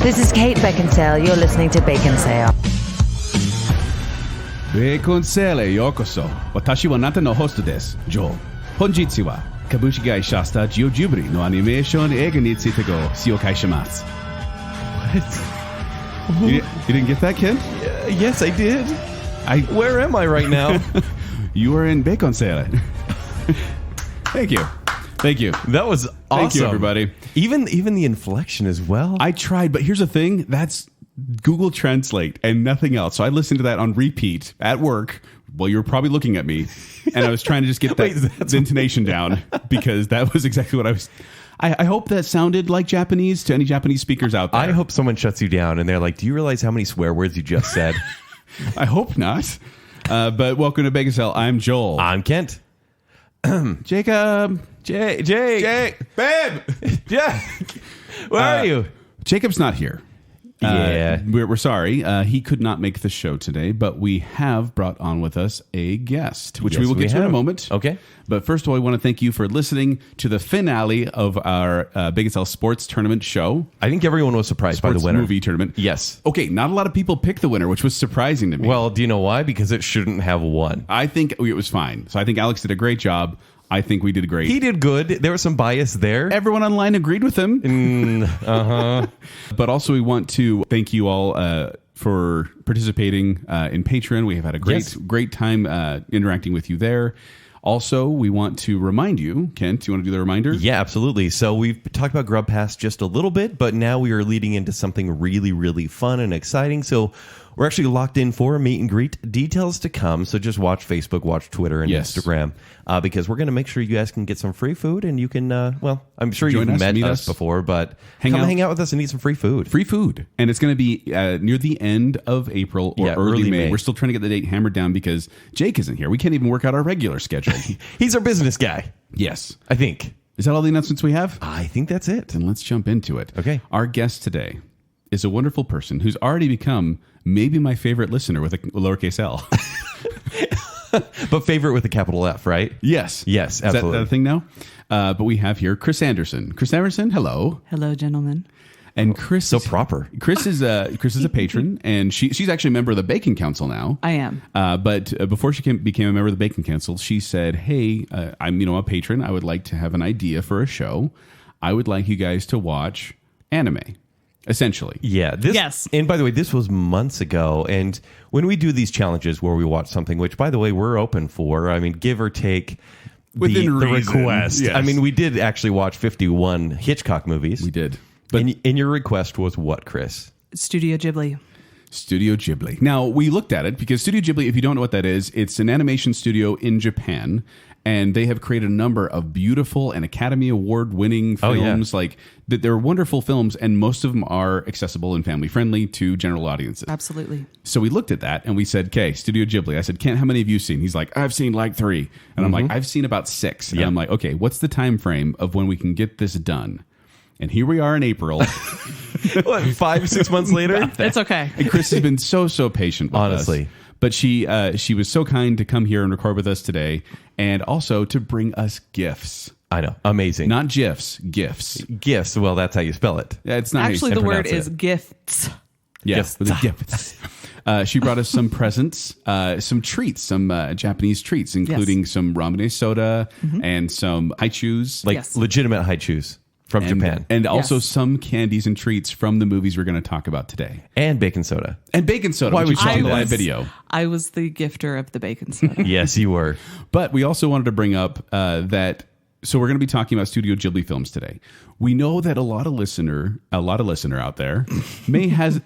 This is Kate Baconsale. You're listening to Baconsale. Baconsale, ようこそ。私はあなたのホストです、ジョー。本日は株式会社スタジオジブリのアニメーション映画についてご紹介します。What? You didn't get that, Ken? Yes, I did. Where am I right now? You are in Baconsale. Thank you. That was awesome. Thank you, everybody. Even the inflection as well. I tried, but here's the thing. That's Google Translate and nothing else. So I listened to that on repeat at work while you were probably looking at me. And I was trying to just get the intonation down because that was exactly what I was... I hope that sounded like Japanese to any Japanese speakers out there. I hope someone shuts you down and they're like, do you realize how many swear words you just said? I hope not. But welcome to Baconsale. I'm Joel. I'm Kent. Jacob. Jake. Babe. Jack. Where are you? Jacob's not here. Yeah. We're sorry. He could not make the show today, but we have brought on with us a guest, which we will get to in a moment. Okay. But first of all, I want to thank you for listening to the finale of our Baconsale Sports Tournament show. I think everyone was surprised by the winner. Movie tournament. Yes. Okay, not a lot of people picked the winner, which was surprising to me. Well, do you know why? Because it shouldn't have won. I think it was fine. So I think Alex did a great job. I think we did great. He did good. There was some bias there. Everyone online agreed with him. But also we want to thank you all for participating in Patreon. We have had a great time interacting with you there. Also, we want to remind you, Kent, do you want to do the reminder? Yeah, absolutely. So we've talked about Grub Pass just a little bit, but now we are leading into something really, really fun and exciting. So we're actually locked in for a meet and greet. Details to come. So just watch Facebook, watch Twitter, and Instagram, because we're going to make sure you guys can get some free food, and you can, well, I'm sure you've met us before, but hang out with us and eat some free food. Free food. And it's going to be near the end of April or early May. We're still trying to get the date hammered down because Jake isn't here. We can't even work out our regular schedule. He's our business guy. Yes. I think. Is that all the announcements we have? I think that's it. Then let's jump into it. Okay. Our guest today is a wonderful person who's already become maybe my favorite listener with a lowercase L. But favorite with a capital F, right? Yes. Yes, absolutely. Is that a thing now? But we have here Kris Anderson. Kris Anderson, hello. Hello, gentlemen. And Kris, so proper. Kris is a patron, and she's actually a member of the Bacon Council now. I am. But before she became a member of the Bacon Council, she said, "Hey, I'm a patron. I would like to have an idea for a show. I would like you guys to watch anime." Essentially. Yeah. Yes. And by the way, this was months ago. And when we do these challenges where we watch something, which, by the way, we're open for, I mean, give or take the request. Yes. I mean, we did actually watch 51 Hitchcock movies. We did. But and your request was what, Kris? Studio Ghibli. Studio Ghibli. Now, we looked at it because Studio Ghibli, if you don't know what that is, it's an animation studio in Japan. And they have created a number of beautiful and Academy Award-winning films. Like they're wonderful films, and most of them are accessible and family-friendly to general audiences. Absolutely. So we looked at that and we said, "Okay, Studio Ghibli." I said, "Kent, how many have you seen?" He's like, "I've seen like 3." And I'm like, "I've seen about 6." And I'm like, "Okay, what's the time frame of when we can get this done?" And here we are in April. What, 5-6 months later? It's okay. And Kris has been so patient with honestly. us. But she was so kind to come here and record with us today, and also to bring us gifts. I know. Amazing. Not GIFs, gifts. Gifts. Well, that's how you spell it. Yeah, it's not Actually, the word is gifts. Yes, the gifts. She brought us some presents, some treats, some Japanese treats, including some ramen soda and some haichus. Like legitimate haichus. From Japan. And also some candies and treats from the movies we're going to talk about today. And bacon soda. And bacon soda, which we saw in the live video. I was the gifter of the bacon soda. Yes, you were. But we also wanted to bring up that, so we're going to be talking about Studio Ghibli films today. We know that a lot of listener out there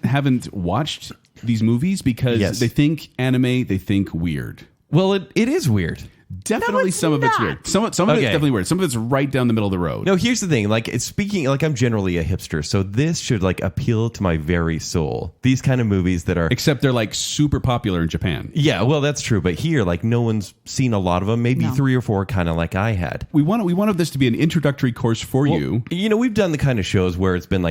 haven't watched these movies because they think anime, they think weird. Well, it is weird. Definitely some of it's weird. Some of it's definitely weird. Some of it's right down the middle of the road. No, here's the thing. Like, I'm generally a hipster, so this should appeal to my very soul. These kind of movies that are, except they're super popular in Japan. Yeah, well, that's true. But here, no one's seen a lot of them. Maybe 3 or 4, kind of like I had. We wanted this to be an introductory course for you. We've done the kind of shows where it's been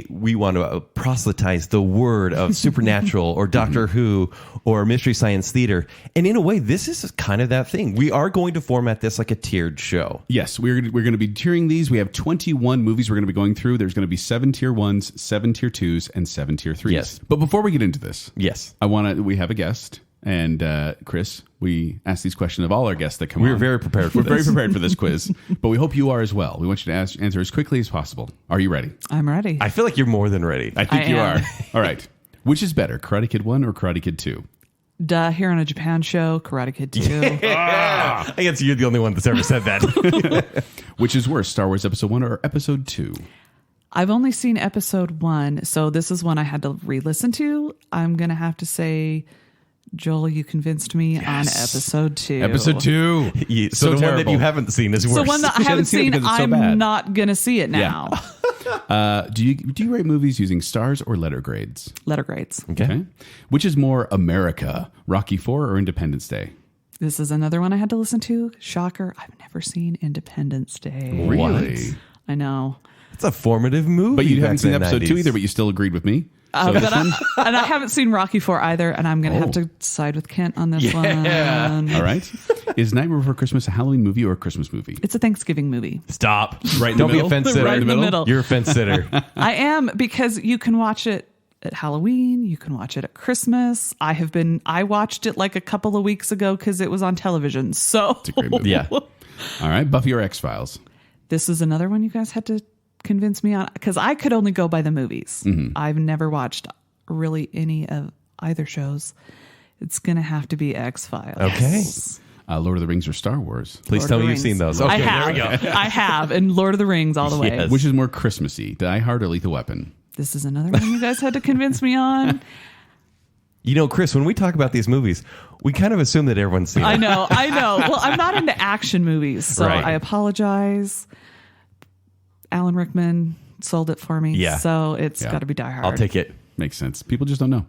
we want to proselytize the word of Supernatural or Doctor Who or Mystery Science Theater, and in a way, this is kind of that thing. we are going to format this like a tiered show. Yes, we're going to be tiering these. We have 21 movies we're going to be going through. There's going to be 7 tier 1s, 7 tier 2s, and 7 tier 3s. Yes. But before we get into this, Yes. we have a guest. And Chris, we ask these questions of all our guests that come on. We're very prepared for We're this. very prepared for this quiz, but we hope you are as well. We want you to answer as quickly as possible. Are you ready? I'm ready. I feel like you're more than ready. I think I you am. are. All right. Which is better, Karate Kid 1 or Karate Kid 2? Duh, here on a Japan show, Karate Kid 2. I guess you're the only one that's ever said that. Which is worse, Star Wars Episode 1 or Episode 2? I've only seen episode 1, so this is one I had to re-listen to. I'm going to have to say, Joel, you convinced me on episode 2. Episode 2. So the one that terrible. you haven't seen is worse. So one that I You haven't haven't seen it seen, because it's so I'm bad. not going to see it now. Do you rate movies using stars or letter grades? Letter grades. Okay. Which is more America, Rocky 4 or Independence Day? This is another one I had to listen to. Shocker, I've never seen Independence Day. Really? I know. It's a formative movie. But you back haven't seen in the Episode 2 90s. either, but you still agreed with me? So But this one? and I haven't seen Rocky 4 either, and I'm going to have Oh. to side with Kent on this one. All right. Is Nightmare Before Christmas a Halloween movie or a Christmas movie? It's a Thanksgiving movie. Stop. Right in the Don't be middle? a fence sitter. Right in the middle. You're a fence sitter. I am, because you can watch it at Halloween. You can watch it at Christmas. I watched it like a couple of weeks ago because it was on television. So It's a great movie. Yeah. All right. Buffy or X-Files? this is another one you guys had to convince me on, because I could only go by the movies. I've never watched really any of either shows. It's going to have to be X-Files. Okay. Lord of the Rings or Star Wars? Please Lord tell of me the you've seen Rings. those. Okay, I have. there we go. I have. And Lord of the Rings all the way. Yes. Which is more Christmassy, Die Hard or Lethal Weapon? This is another one you guys had to convince me on. You know, Chris, when we talk about these movies, we kind of assume that everyone's seen I them. know. Well, I'm not into action movies, so Right. I apologize. Alan Rickman sold it for me. Yeah. So it's Yeah. got to be Die Hard. I'll take it. Makes sense. People just don't know.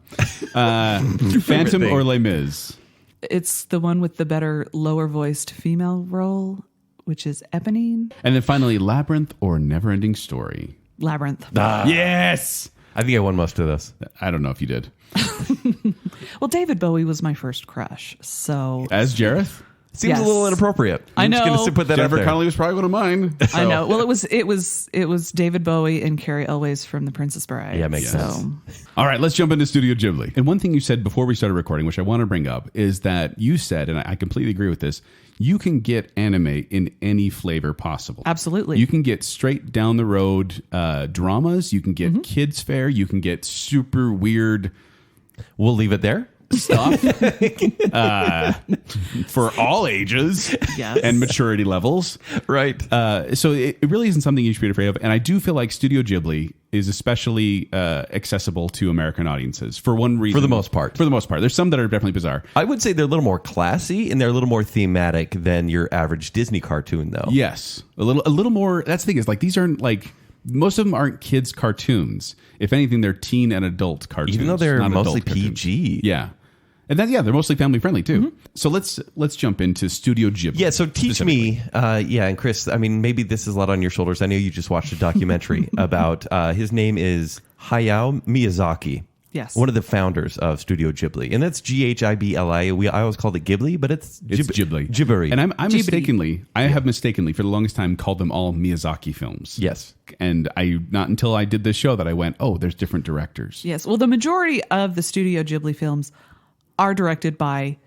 Phantom or Les Mis? It's the one with the better lower voiced female role, which is Eponine. And then finally, Labyrinth or Neverending Story? Labyrinth. Yes! I think I won most of this. I don't know if you did. Well, David Bowie was my first crush. So As Jareth? Seems Yes. a little inappropriate. I I'm just know. going to put that Jennifer up there. Connelly was probably one of mine. I know. Well, it was David Bowie and Carrie Elways from The Princess Bride. Yeah, makes sense. All right, let's jump into Studio Ghibli. And one thing you said before we started recording, which I want to bring up, is that you said, and I completely agree with this, you can get anime in any flavor possible. Absolutely. You can get straight down the road dramas. You can get kids fare. You can get super weird We'll leave it there. stuff for all ages Yes. and maturity levels. Right. So it really isn't something you should be afraid of. And I do feel like Studio Ghibli is especially accessible to American audiences for one reason. For the most part. For the most part. There's some that are definitely bizarre. I would say they're a little more classy and they're a little more thematic than your average Disney cartoon, though. Yes. A little more. That's the thing is like these aren't like most of them aren't kids cartoons. If anything, they're teen and adult cartoons. Even though they're not mostly adult cartoons. PG. Yeah. And then, they're mostly family friendly too. So let's jump into Studio Ghibli. Yeah, so teach me, and Chris, I mean, maybe this is a lot on your shoulders. I know you just watched a documentary about, his name is Hayao Miyazaki. Yes. One of the founders of Studio Ghibli. And that's Ghibli. I always called it Ghibli, but it's Ghibli. Ghibli. And Ghibli. I have mistakenly for the longest time called them all Miyazaki films. Yes. And not until I did this show that I went, oh, there's different directors. Yes. Well, the majority of the Studio Ghibli films are directed by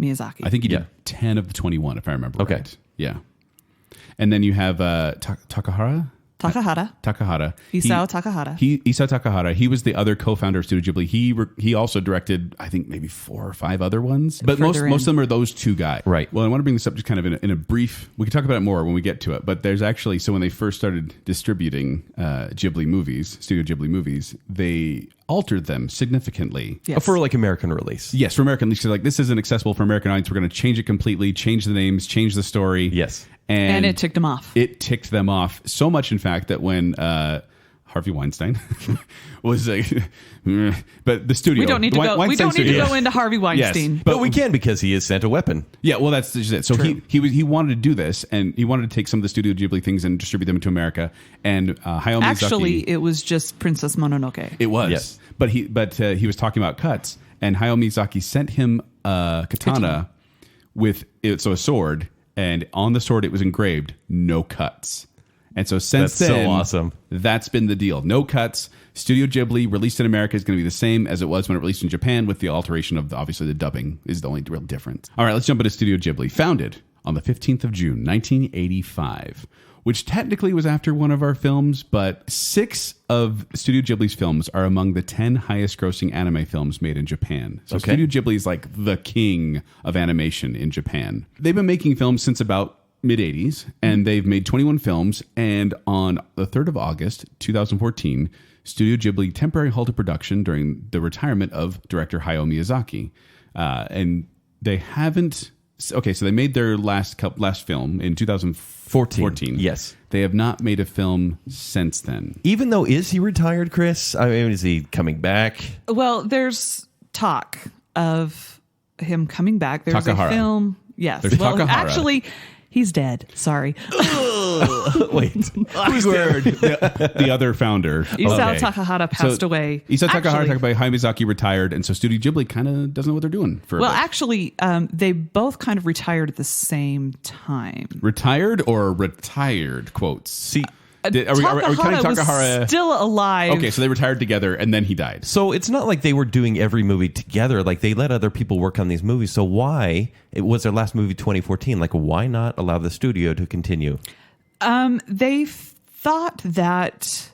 Miyazaki. I think he did 10 of the 21, if I remember Okay. right. Yeah. And then you have Takahara? Takahata. Takahata. Isao Takahata. Isao Takahata. He was the other co-founder of Studio Ghibli. He also directed, I think, maybe 4 or 5 other ones. But most Further in. of them are those two guys. Right. Well, I want to bring this up just kind of in a brief. We can talk about it more when we get to it. But there's actually, so when they first started distributing Ghibli movies, Studio Ghibli movies, they altered them significantly. Yes. For like American release. Yes, for American release. So like, this isn't accessible for American audience. We're going to change it completely, change the names, change the story. Yes. And it ticked them off. It ticked them off so much, in fact, that when Harvey Weinstein was like, but the studio. We don't need to go. We Weinstein don't need to Studios. go into Harvey Weinstein. Yes, But we can because he has sent a weapon. Yeah, well, that's just it. So True. he wanted to do this, and he wanted to take some of the Studio Ghibli things and distribute them into America. And Hayao Miyazaki. Actually, it was just Princess Mononoke. It was. Yes. But he was talking about cuts, and Hayao Miyazaki sent him a katana so a sword, and on the sword it was engraved no cuts. And so since That's then, so awesome. That's been the deal. No cuts. Studio Ghibli released in America is going to be the same as it was when it released in Japan, with the alteration of obviously the dubbing is the only real difference. All right, let's jump into Studio Ghibli. Founded on the 15th of June, 1985, which technically was after one of our films, but 6 of Studio Ghibli's films are among the 10 highest grossing anime films made in Japan. So Okay. Studio Ghibli is like the king of animation in Japan. They've been making films since about mid-80s, and they've made 21 films, and on the 3rd of August 2014, Studio Ghibli temporarily halted production during the retirement of director Hayao Miyazaki. And they haven't... Okay, so they made their last film in 2014. Yes. They have not made a film since then. Even though, is he retired, Chris? I mean, is he coming back? Well, there's talk of him coming back. There's Takahara. a film. Yes. There's well, Takahara. actually, he's dead. Sorry. Wait. Awkward. The other founder. Isao Takahara passed away. Isao Takahara, Actually- Hayao Miyazaki retired, and so Studio Ghibli kind of doesn't know what they're doing. Well, actually, they both kind of retired at the same time. Retired or retired, quotes. See, are we counting Takahara? Was still alive. Okay, so they retired together, and then he died. so it's not like they were doing every movie together. Like, they let other people work on these movies. So why? It was their last movie, 2014. Like, why not allow the studio to continue? They thought that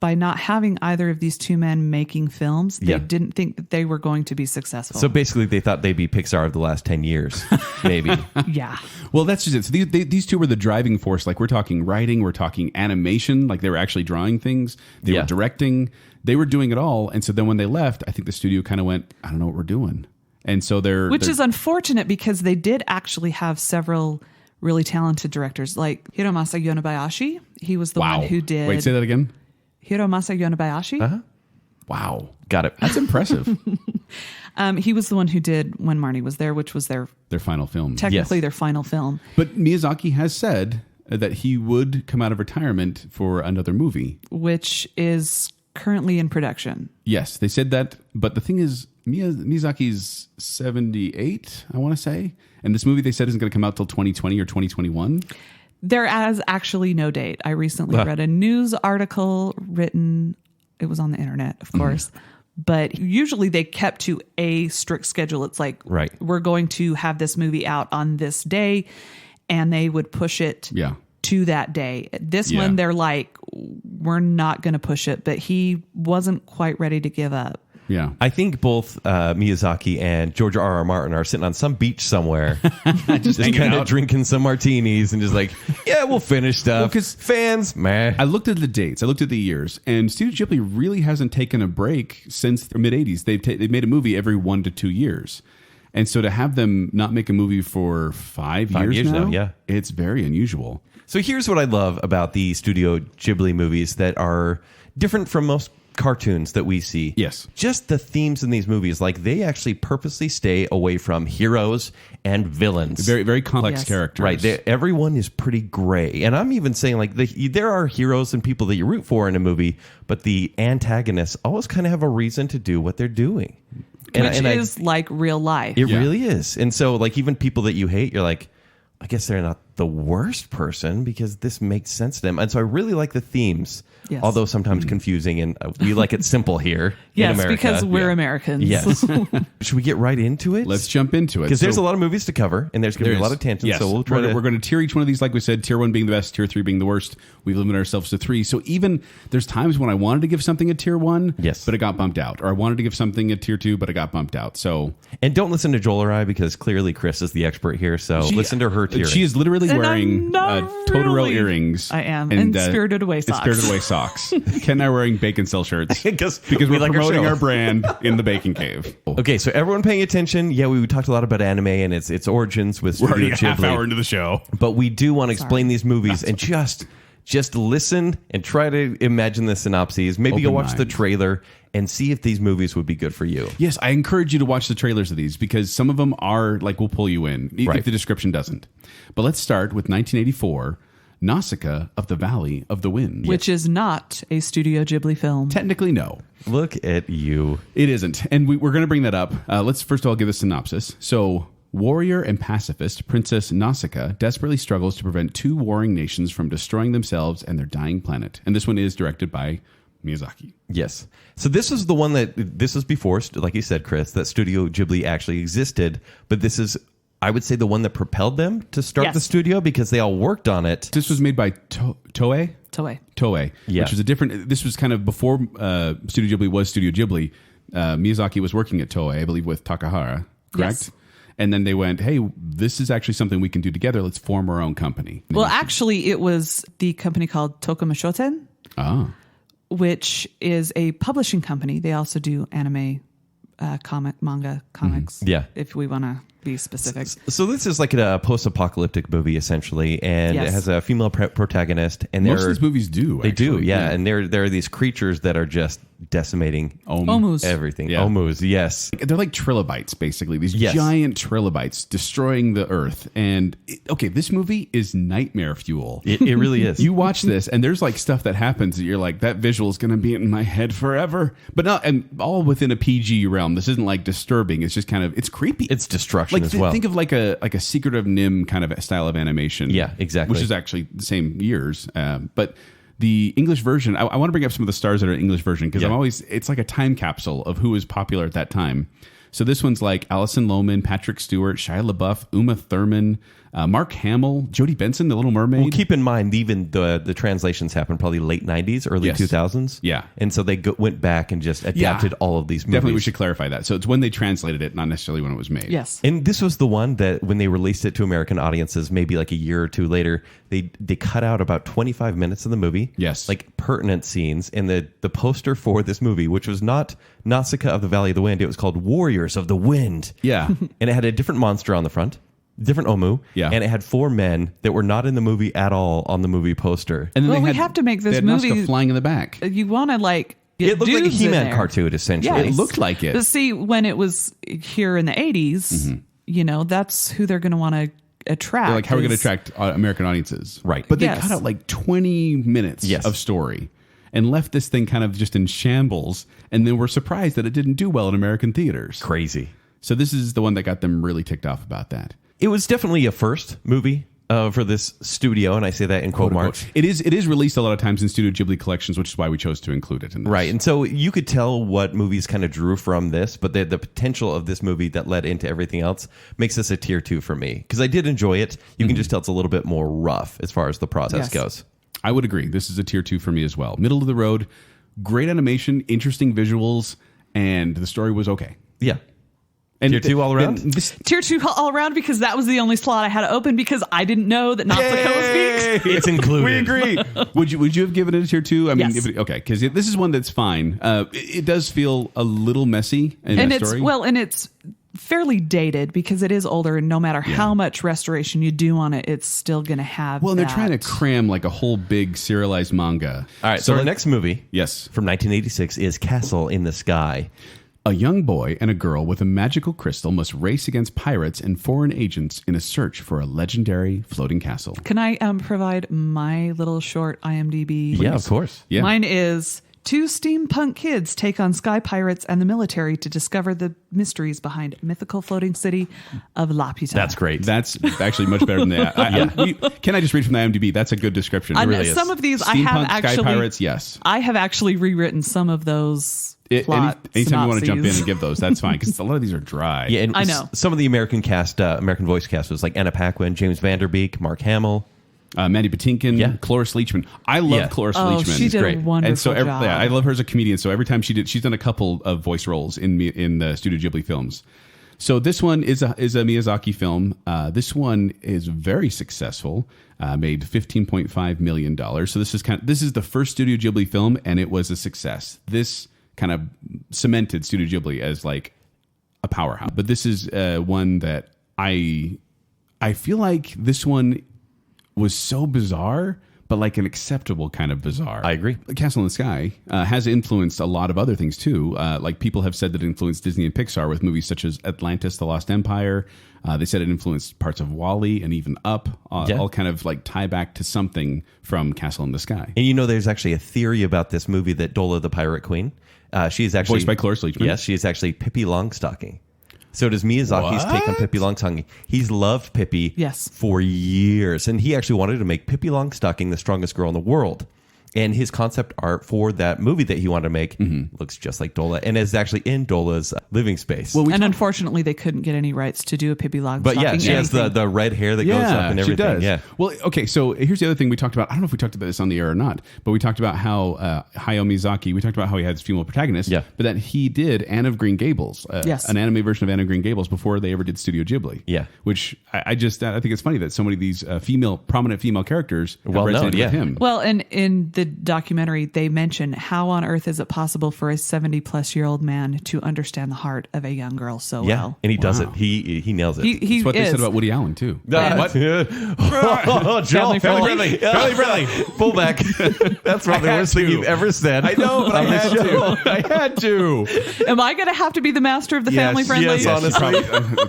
by not having either of these two men making films, they Yeah. didn't think that they were going to be successful. So basically, they thought they'd be Pixar of the last 10 years, maybe. yeah. Well, that's just it. So these two were the driving force. Like, we're talking writing, we're talking animation. Like, they were actually drawing things. They Yeah. were directing. They were doing it all. And so then when they left, I think the studio kind of went, I don't know what we're doing. And so Which is unfortunate because they did actually have several really talented directors, like Hiromasa Yonebayashi. He was the wow. one who did Wait, say that again. Hiromasa Yonebayashi. Uh-huh. Wow. Got it. That's impressive. He was the one who did When Marnie Was There, which was their Their final film. technically Yes. their final film. But Miyazaki has said that he would come out of retirement for another movie. Which is currently in production. Yes, they said that. But the thing is, Miyazaki's 78, I want to say. And this movie, they said, isn't going to come out till 2020 or 2021. There is actually no date. I recently read a news article written, it was on the internet, of course, but usually they kept to a strict schedule. It's like, Right. we're going to have this movie out on this day, and they would push it Yeah. to that day. This Yeah. one, they're like, we're not going to push it, but he wasn't quite ready to give up. Yeah. I think both Miyazaki and George R.R. Martin are sitting on some beach somewhere, just hanging kind of out. drinking some martinis and just like, yeah, we'll finish stuff. Well, 'cause fans, meh. I looked at the dates. I looked at the years, and Studio Ghibli really hasn't taken a break since the mid '80s. They've made a movie every 1 to 2 years, and so to have them not make a movie for 5 years now, yeah. it's very unusual. So here's what I love about the Studio Ghibli movies that are different from most cartoons that we see. Yes. Just the themes in these movies, like they actually purposely stay away from heroes and villains. Very, very complex Yes. characters. Right. Everyone is pretty gray. And I'm even saying, like, there are heroes and people that you root for in a movie, but the antagonists always kind of have a reason to do what they're doing. Which is like real life. It Yeah. really is. And so, like, even people that you hate, you're like, I guess they're not the worst person because this makes sense to them. And so I really like the themes, Yes. although sometimes confusing. And we like it simple here in Yes, America. because we're Yeah. Americans. Yes. Should we get right into it? Let's jump into it Because there's So- a lot of movies to cover, and there's going to be a lot of tangents. Yes. So we'll try we're going to tier each one of these, like we said, tier 1 being the best, tier 3 being the worst. We've limited ourselves to 3. So even there's times when I wanted to give something a tier 1, Yes. but it got bumped out. Or I wanted to give something a tier 2, but it got bumped out. So And don't listen to Joel or I because clearly Chris is the expert here. So listen to her tiering. she is literally And wearing I'm not Totoro really. earrings. I am. And Spirited Away and socks. Spirited Away socks. Ken and I are wearing Baconsale shirts because because we're like promoting show. our brand in the Bacon Cave. Okay, so everyone paying attention. Yeah, we talked a lot about anime and its origins with We're already Studio a half hour Ghibli. into the show. But we do want to explain these movies and just listen and try to imagine the synopses. Maybe go Open watch the mind. trailer and see if these movies would be good for you. Yes, I encourage you to watch the trailers of these because some of them are like will pull you in Right. if the description doesn't. But let's start with 1984, Nausicaa of the Valley of the Wind. Which is not a Studio Ghibli film. Technically, no. Look at you. It isn't. And we're going to bring that up. Let's first of all give a synopsis. So Warrior and pacifist Princess Nausicaa desperately struggles to prevent two warring nations from destroying themselves and their dying planet. And this one is directed by Miyazaki. Yes. So this is the one this is before, like you said, Chris, that Studio Ghibli actually existed. But this is, I would say, the one that propelled them to start the studio because they all worked on it. This was made by Toei? Toei. Yeah. Which was a different, this was kind of before Studio Ghibli was Studio Ghibli. Miyazaki was working at Toei, I believe, with Takahara, correct? Yes. And then they went, hey, this is actually something we can do together. Let's form our own company. Well, actually, it was the company called Tokuma Shoten, which is a publishing company. They also do anime, manga, comics. Yeah. If we want to be specific. So this is like a post-apocalyptic movie, essentially, and it has a female protagonist. And most of these movies do. They do, yeah. And there are these creatures that are just decimating Omus. everything. Yeah. Omus, yes. They're like trilobites, basically. These giant trilobites destroying the Earth. And, this movie is nightmare fuel. It really is. You watch this, and there's like stuff that happens that you're like, that visual is going to be in my head forever. But not, and all within a PG realm. This isn't like disturbing. It's just kind of, it's creepy. It's destruction like as well. Think of like a Secret of Nim kind of style of animation. Yeah, exactly. Which is actually the same years. But the English version, I want to bring up some of the stars that are in English version because it's like a time capsule of who was popular at that time. So this one's like Alison Lohman, Patrick Stewart, Shia LaBeouf, Uma Thurman, Mark Hamill, Jodie Benson, The Little Mermaid. Well, keep in mind, even the translations happened probably late 90s, early 2000s. Yeah. And so they went back and just adapted all of these movies. Definitely we should clarify that. So it's when they translated it, not necessarily when it was made. Yes. And this was the one that when they released it to American audiences, maybe like a year or two later, they cut out about 25 minutes of the movie. Yes. Like pertinent scenes. And the poster for this movie, which was not Nausicaa of the Valley of the Wind, it was called Warriors of the Wind. Yeah. And it had a different monster on the front. Different Omu. Yeah. And it had 4 men that were not in the movie at all on the movie poster. And then we have to make this movie Nausicaa flying in the back. You want to like. It looked like a dudes in He-Man there. cartoon, essentially. It looked like it. But see, when it was here in the 80s, that's who they're going to want to attract. They're like, how are we going to attract American audiences? Right. But they cut out like 20 minutes of story and left this thing kind of just in shambles. And then we're surprised that it didn't do well in American theaters. Crazy. So this is the one that got them really ticked off about that. It was definitely a first movie for this studio, and I say that in quote marks. It is released a lot of times in Studio Ghibli collections, which is why we chose to include it in this. Right, and so you could tell what movies kind of drew from this, but the potential of this movie that led into everything else makes this a tier 2 for me. Because I did enjoy it. You can just tell it's a little bit more rough as far as the process goes. I would agree. This is a tier 2 for me as well. Middle of the road, great animation, interesting visuals, and the story was okay. Yeah. And tier 2 all around? Tier 2 all around because that was the only slot I had open because I didn't know that Nausicaa was being. It's included. We agree. Would you have given it a tier 2? I mean, Yes. okay, because this is one that's fine. It does feel a little messy in the story. And it's fairly dated because it is older, and no matter how much restoration you do on it, it's still going to have. Well, and they're trying to cram like a whole big serialized manga. All right, so the next movie, yes, from 1986 is Castle in the Sky. A young boy and a girl with a magical crystal must race against pirates and foreign agents in a search for a legendary floating castle. Can I provide my little short IMDb? Yeah, of course. Yeah. Mine is 2 steampunk kids take on sky pirates and the military to discover the mysteries behind mythical floating city of Laputa. That's great. That's actually much better than that. Can I just read from the IMDb? That's a good description. It really is. Some of these I Steampunk, have actually. Sky Pirates, yes. I have actually rewritten some of those. Plot Anytime you want to jump in synopses. and give those, that's fine because a lot of these are dry. Yeah, and I know. Some of the American cast, American voice cast was like Anna Paquin, James Vanderbeek, Mark Hamill. Mandy Patinkin, Cloris Leachman. I love Cloris Leachman. She did great. a wonderful And so job. I love her as a comedian. So every time she's done a couple of voice roles in the Studio Ghibli films. So this one is a Miyazaki film. This one is very successful. Made $15.5 million. So this is the first Studio Ghibli film, and it was a success. This kind of cemented Studio Ghibli as like a powerhouse. But this is one that I feel like this one was so bizarre, but like an acceptable kind of bizarre. I agree. Castle in the Sky has influenced a lot of other things too. Like people have said that it influenced Disney and Pixar with movies such as Atlantis, The Lost Empire. They said it influenced parts of WALL-E and even Up, all kind of like tie back to something from Castle in the Sky. And there's actually a theory about this movie that Dola the Pirate Queen, she's actually Voiced by Cloris Leachman. Yes, she is actually Pippi Longstocking. So does Miyazaki's take on Pippi Longstocking. He's loved Pippi for years. And he actually wanted to make Pippi Longstocking the strongest girl in the world. And his concept art for that movie that he wanted to make looks just like Dola and is actually in Dola's living space. Well, unfortunately, they couldn't get any rights to do a Pippi Longstocking. But yeah, she has the red hair that goes up and everything. She does. Yeah. Well, okay, so here's the other thing we talked about. I don't know if we talked about this on the air or not, but we talked about how Hayao Miyazaki, we talked about how he had his female protagonist, but that he did Anne of Green Gables, an anime version of Anne of Green Gables before they ever did Studio Ghibli. Yeah. Which I think it's funny that so many of these prominent female characters have resonated with him. Well, and in the documentary, they mention how on earth is it possible for a 70-plus-year-old man to understand the heart of a young girl so well? And he does it. He nails it. That's what they said about Woody Allen too. What? Joel, family friendly. Pull back. That's probably the worst thing you've ever said. I know, but I had to. Am I going to have to be the master of the family friendly? Yes, honestly.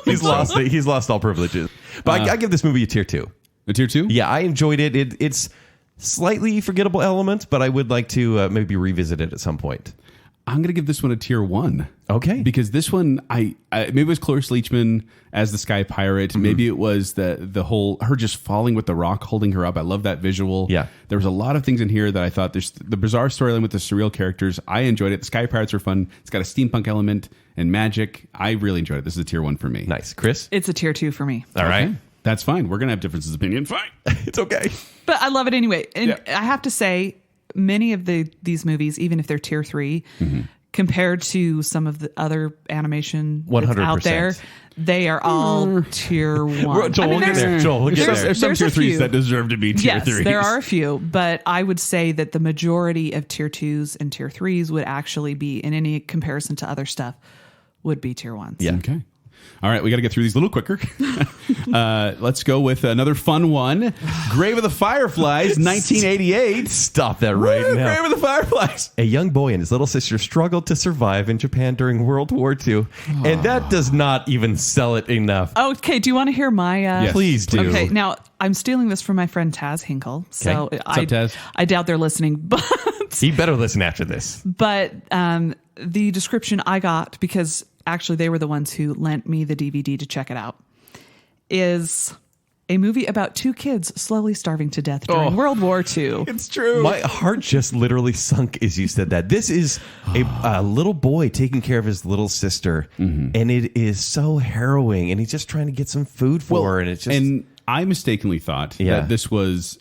He's lost it. He's lost all privileges. But I give this movie a tier 2. A tier 2? Yeah, I enjoyed it. It's slightly forgettable elements, but I would like to maybe revisit it at some point. I'm going to give this one a tier 1. Okay. Because this one, maybe it was Cloris Leachman as the Sky Pirate. Maybe it was the whole, her just falling with the rock, holding her up. I love that visual. Yeah. There was a lot of things in here that I thought, there's the bizarre storyline with the surreal characters. I enjoyed it. The Sky Pirates were fun. It's got a steampunk element and magic. I really enjoyed it. This is a tier 1 for me. Nice. Chris? It's a tier 2 for me. All right. That's fine. We're going to have differences of opinion. Fine. It's okay. But I love it anyway. And I have to say, many of these movies, even if they're tier 3, compared to some of the other animation that's out there, they are all tier 1. Joel, we'll get there. There's some tier 3s that deserve to be tier 3s. Yes, there are a few. But I would say that the majority of tier 2s and tier 3s would actually be, in any comparison to other stuff, would be tier 1s. Yeah. Okay. All right, we got to get through these a little quicker. Let's go with another fun one. Grave of the Fireflies, 1988. Stop that right now. Grave of the Fireflies. A young boy and his little sister struggled to survive in Japan during World War II. And that does not even sell it enough. Okay, do you want to hear my... Yes. Please do. Okay, now, I'm stealing this from my friend Taz Hinkle. So What's up, Taz? I doubt they're listening, but... He better listen after this. But the description I got, because... actually they were the ones who lent me the DVD to check it out, is a movie about 2 kids slowly starving to death during World War II. It's true. My heart just literally sunk as you said that. This is a little boy taking care of his little sister, and it is so harrowing, and he's just trying to get some food for her, and it's just... And I mistakenly thought that this was...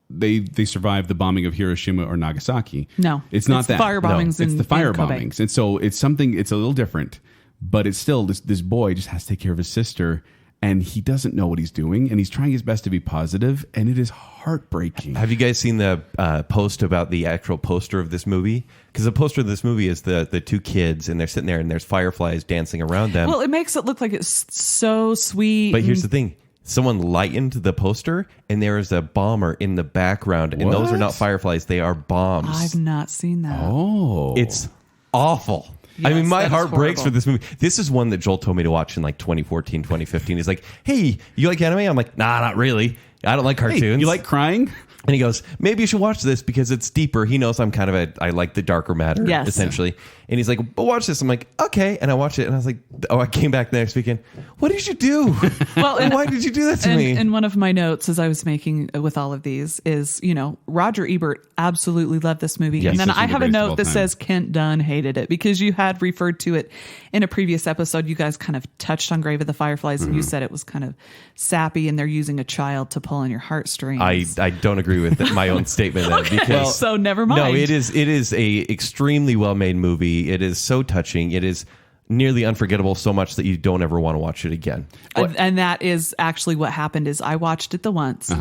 They survived the bombing of Hiroshima or Nagasaki. No, it's not that. Fire bombings. It's the fire Kobe. bombings, and so it's something. It's a little different, but it's still this boy just has to take care of his sister, and he doesn't know what he's doing, and he's trying his best to be positive, and it is heartbreaking. Have you guys seen the post about the actual poster of this movie? Because the poster of this movie is the 2 kids, and they're sitting there, and there's fireflies dancing around them. Well, it makes it look like it's so sweet. But here's the thing. Someone lightened the poster, and there is a bomber in the background, and those are not fireflies; they are bombs. I've not seen that. Oh, it's awful. Yes, I mean, my heart breaks horrible. for this movie. This is one that Joel told me to watch in like 2014, 2015. He's like, "Hey, you like anime?" I'm like, "Nah, not really. I don't like cartoons." Hey, you like crying? And he goes, "Maybe you should watch this because it's deeper." He knows I'm kind of I like the darker matter, essentially. And he's like, "But watch this." I'm like, "Okay." And I watched it, and I was like, I came back the next weekend. What did you do? Well, and why did you do that to me? And one of my notes as I was making with all of these is, Roger Ebert absolutely loved this movie. Yes, and then this is I the have a greatest of all note that time. says Kent Dunn hated it because you had referred to it in a previous episode. You guys kind of touched on Grave of the Fireflies, and you said it was kind of sappy, and they're using a child to pull on your heartstrings. I don't agree with my own statement then, because so never mind. No, it is a extremely well made movie. It is so touching. It is nearly unforgettable, so much that you don't ever want to watch it again. And that is actually what happened. Is I watched it the once.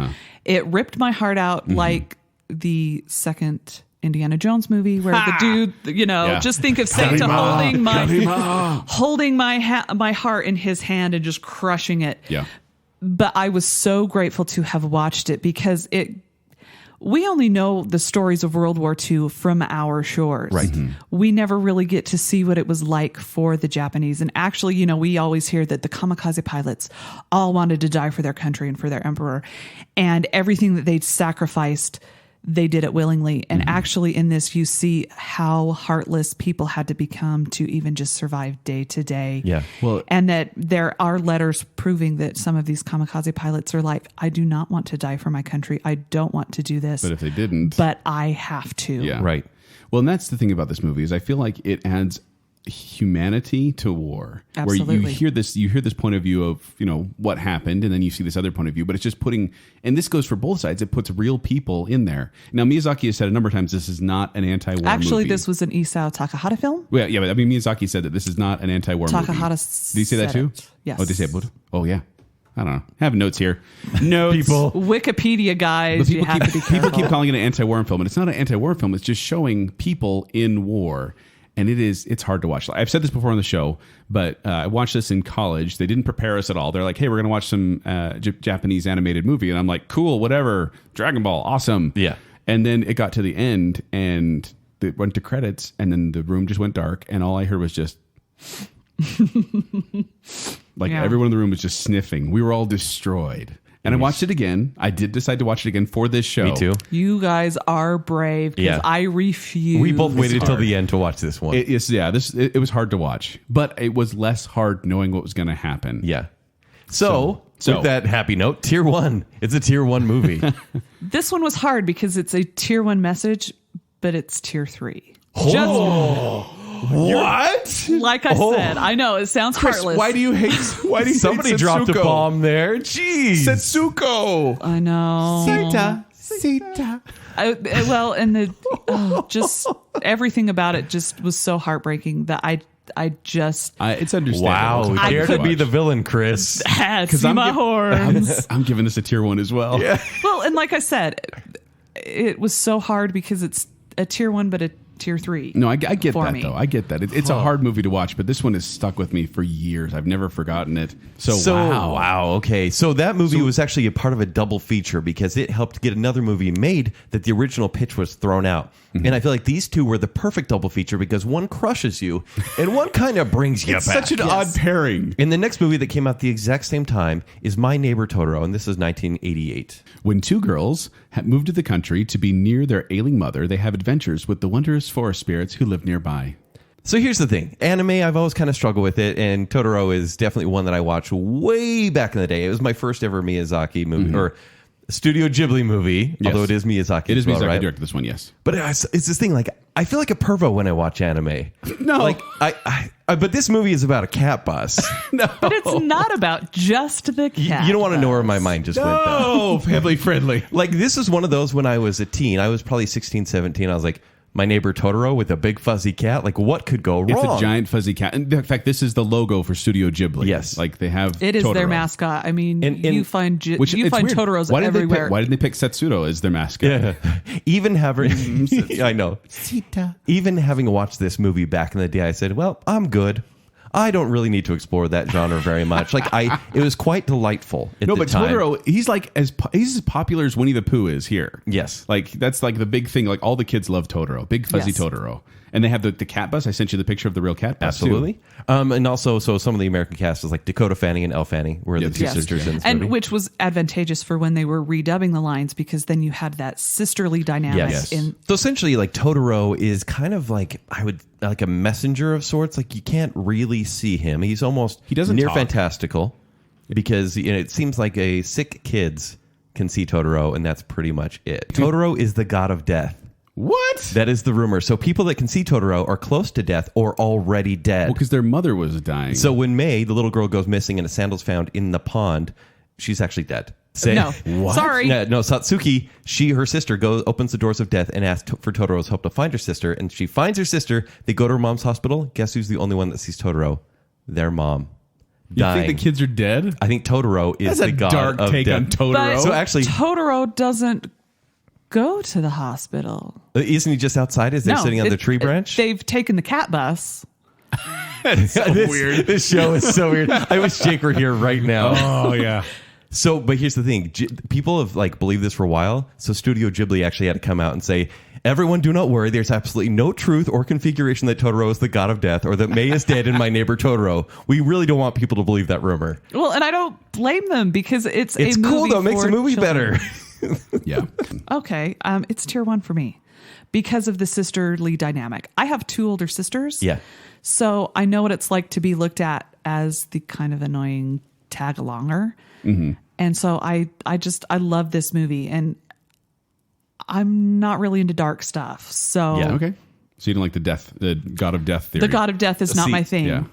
It ripped my heart out like the second Indiana Jones movie where the dude, just think of Santa holding my heart in his hand and just crushing it. Yeah. But I was so grateful to have watched it because we only know the stories of World War II from our shores. Right. We never really get to see what it was like for the Japanese. And actually, we always hear that the kamikaze pilots all wanted to die for their country and for their emperor. And everything that they'd sacrificed, they did it willingly. And actually in this, you see how heartless people had to become to even just survive day to day. Yeah. Well, And that there are letters proving that some of these kamikaze pilots are like, I do not want to die for my country. I don't want to do this. but if they didn't, But I have to. yeah, Right. Well, and that's the thing about this movie is I feel like it adds humanity to war. Absolutely. Where you hear this point of view of, what happened, and then you see this other point of view, but it's just putting, and this goes for both sides, it puts real people in there. Now, Miyazaki has said a number of times this is not an anti-war Actually, movie. this was an Isao Takahata film. Well, yeah, but I mean, Miyazaki said that this is not an anti-war movie. Takahata Did he say that said too? it. Yes. Oh, did they say it? Oh, yeah. I don't know. I have notes here. Notes. Wikipedia guys, But you have to be people careful. keep calling it an anti-war film, and it's not an anti-war film. It's just showing people in war. And it's hard to watch. I've said this before on the show, but I watched this in college. They didn't prepare us at all. They're like, hey, we're going to watch some Japanese animated movie. And I'm like, cool, whatever. Dragon Ball, awesome. Yeah. And then it got to the end, and it went to credits, and then the room just went dark, and all I heard was just... Yeah. Everyone in the room was just sniffing. We were all destroyed. And I watched it again. I did decide to watch it again for this show. Me too. You guys are brave because Yeah. I refuse. We both waited till hard. the end to watch this one. It was hard to watch, but it was less hard knowing what was going to happen. Yeah. So, So- with that happy note, tier 1. It's a tier 1 movie. This one was hard because it's a tier 1 message, but it's tier 3. What? Like I said, I know it sounds heartless. Why do you hate? Why do you Somebody hate dropped a Setsuko? bomb there. Jeez. Setsuko. I know. Sita. Well, and just everything about it just was so heartbreaking that I just It's understandable. Wow. It's hard Dare to be watch. the villain, Chris. had to see my horns. I'm giving this a tier 1 as well. Yeah. Well, and like I said, it was so hard because it's a tier 1, but a tier 3. No, I get for that me. though. I get that. It's a hard movie to watch, but this one has stuck with me for years. I've never forgotten it. So wow. Okay. So that movie was actually a part of a double feature because it helped get another movie made that the original pitch was thrown out. And I feel like these two were the perfect double feature because one crushes you and one kind of brings you It's back. such an odd pairing. And the next movie that came out the exact same time is My Neighbor Totoro, and this is 1988. When two girls have moved to the country to be near their ailing mother, they have adventures with the wondrous forest spirits who live nearby. So here's the thing. Anime, I've always kind of struggled with it, and Totoro is definitely one that I watched way back in the day. It was my first ever Miyazaki movie, or Studio Ghibli movie, Yes. although it is Miyazaki. It is as well, Miyazaki right? directed this one, yes. But it's this thing, like, I feel like a pervo when I watch anime. No. Like, but this movie is about a cat bus. No. But it's not about just the cat. You don't want to know where my mind just went, though. Oh, family friendly. Like, this is one of those when I was a teen. I was probably 16, 17. I was like, My Neighbor Totoro with a big fuzzy cat. Like, what could go wrong? It's a giant fuzzy cat. In fact, this is the logo for Studio Ghibli. Yes. Like they have It is Totoro. their mascot. I mean, And- you find Which you it's find weird. Totoros Why did everywhere. Why didn't they pick Setsuto as their mascot? Yeah. Even having, I know. Even having watched this movie back in the day, I said, well, I'm good. I don't really need to explore that genre very much. Like it was quite delightful at No, the but time. Totoro, he's as popular as Winnie the Pooh is here. Yes. Like that's like the big thing. Like all the kids love Totoro, big fuzzy Yes. Totoro, and they have the cat bus. I sent you the picture of the real cat bus. Absolutely. Too. And also, so some of the American cast is like Dakota Fanning and Elle Fanning were the Yes. two Yes. sisters in this And movie. which was advantageous for when they were redubbing the lines because then you had that sisterly dynamic. Yes. In So essentially, like Totoro is kind of like like a messenger of sorts. Like you can't really see him. He doesn't near talk. fantastical because it seems like a sick kids can see Totoro, and that's pretty much it. Totoro is the god of death. What? That is the rumor. So people that can see Totoro are close to death or already dead. Well, because their mother was dying. So when May, the little girl, goes missing and a sandal's found in the pond, she's actually dead. No. Sorry. No, Satsuki, her sister, opens the doors of death and asks for Totoro's help to find her sister. And she finds her sister. They go to her mom's hospital. Guess who's the only one that sees Totoro? Their mom. you Dying. think the kids are dead? I think Totoro is That's the a god dark of take death. on Totoro. But So actually, Totoro doesn't go to the hospital. isn't he just outside as they're sitting on the tree branch? They've taken the cat bus. Weird. This show is so weird. I wish Jake were here right now. Oh yeah. So, but here's the thing. People have believed this for a while. So Studio Ghibli actually had to come out and say, everyone do not worry. There's absolutely no truth or configuration that Totoro is the god of death or that May is dead in My Neighbor Totoro. We really don't want people to believe that rumor. Well, and I don't blame them because it's a movie cool though. It makes for the movie children. better. Yeah. Okay. It's tier 1 for me because of the sisterly dynamic. I have 2 older sisters. Yeah. So I know what it's like to be looked at as the kind of annoying tag-alonger. Mm-hmm. And so I love this movie, and I'm not really into dark stuff. So Yeah. Okay. So you don't like the God of Death theory? The God of Death is not my thing. Yeah.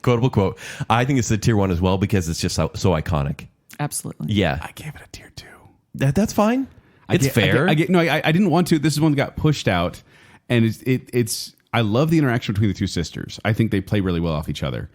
Quotable quote. I think it's the tier 1 as well because it's just so iconic. Absolutely. Yeah. I gave it a tier 2. That's fine. It's fair. I didn't want to. This is one that got pushed out, and it's. I love the interaction between the 2 sisters. I think they play really well off each other,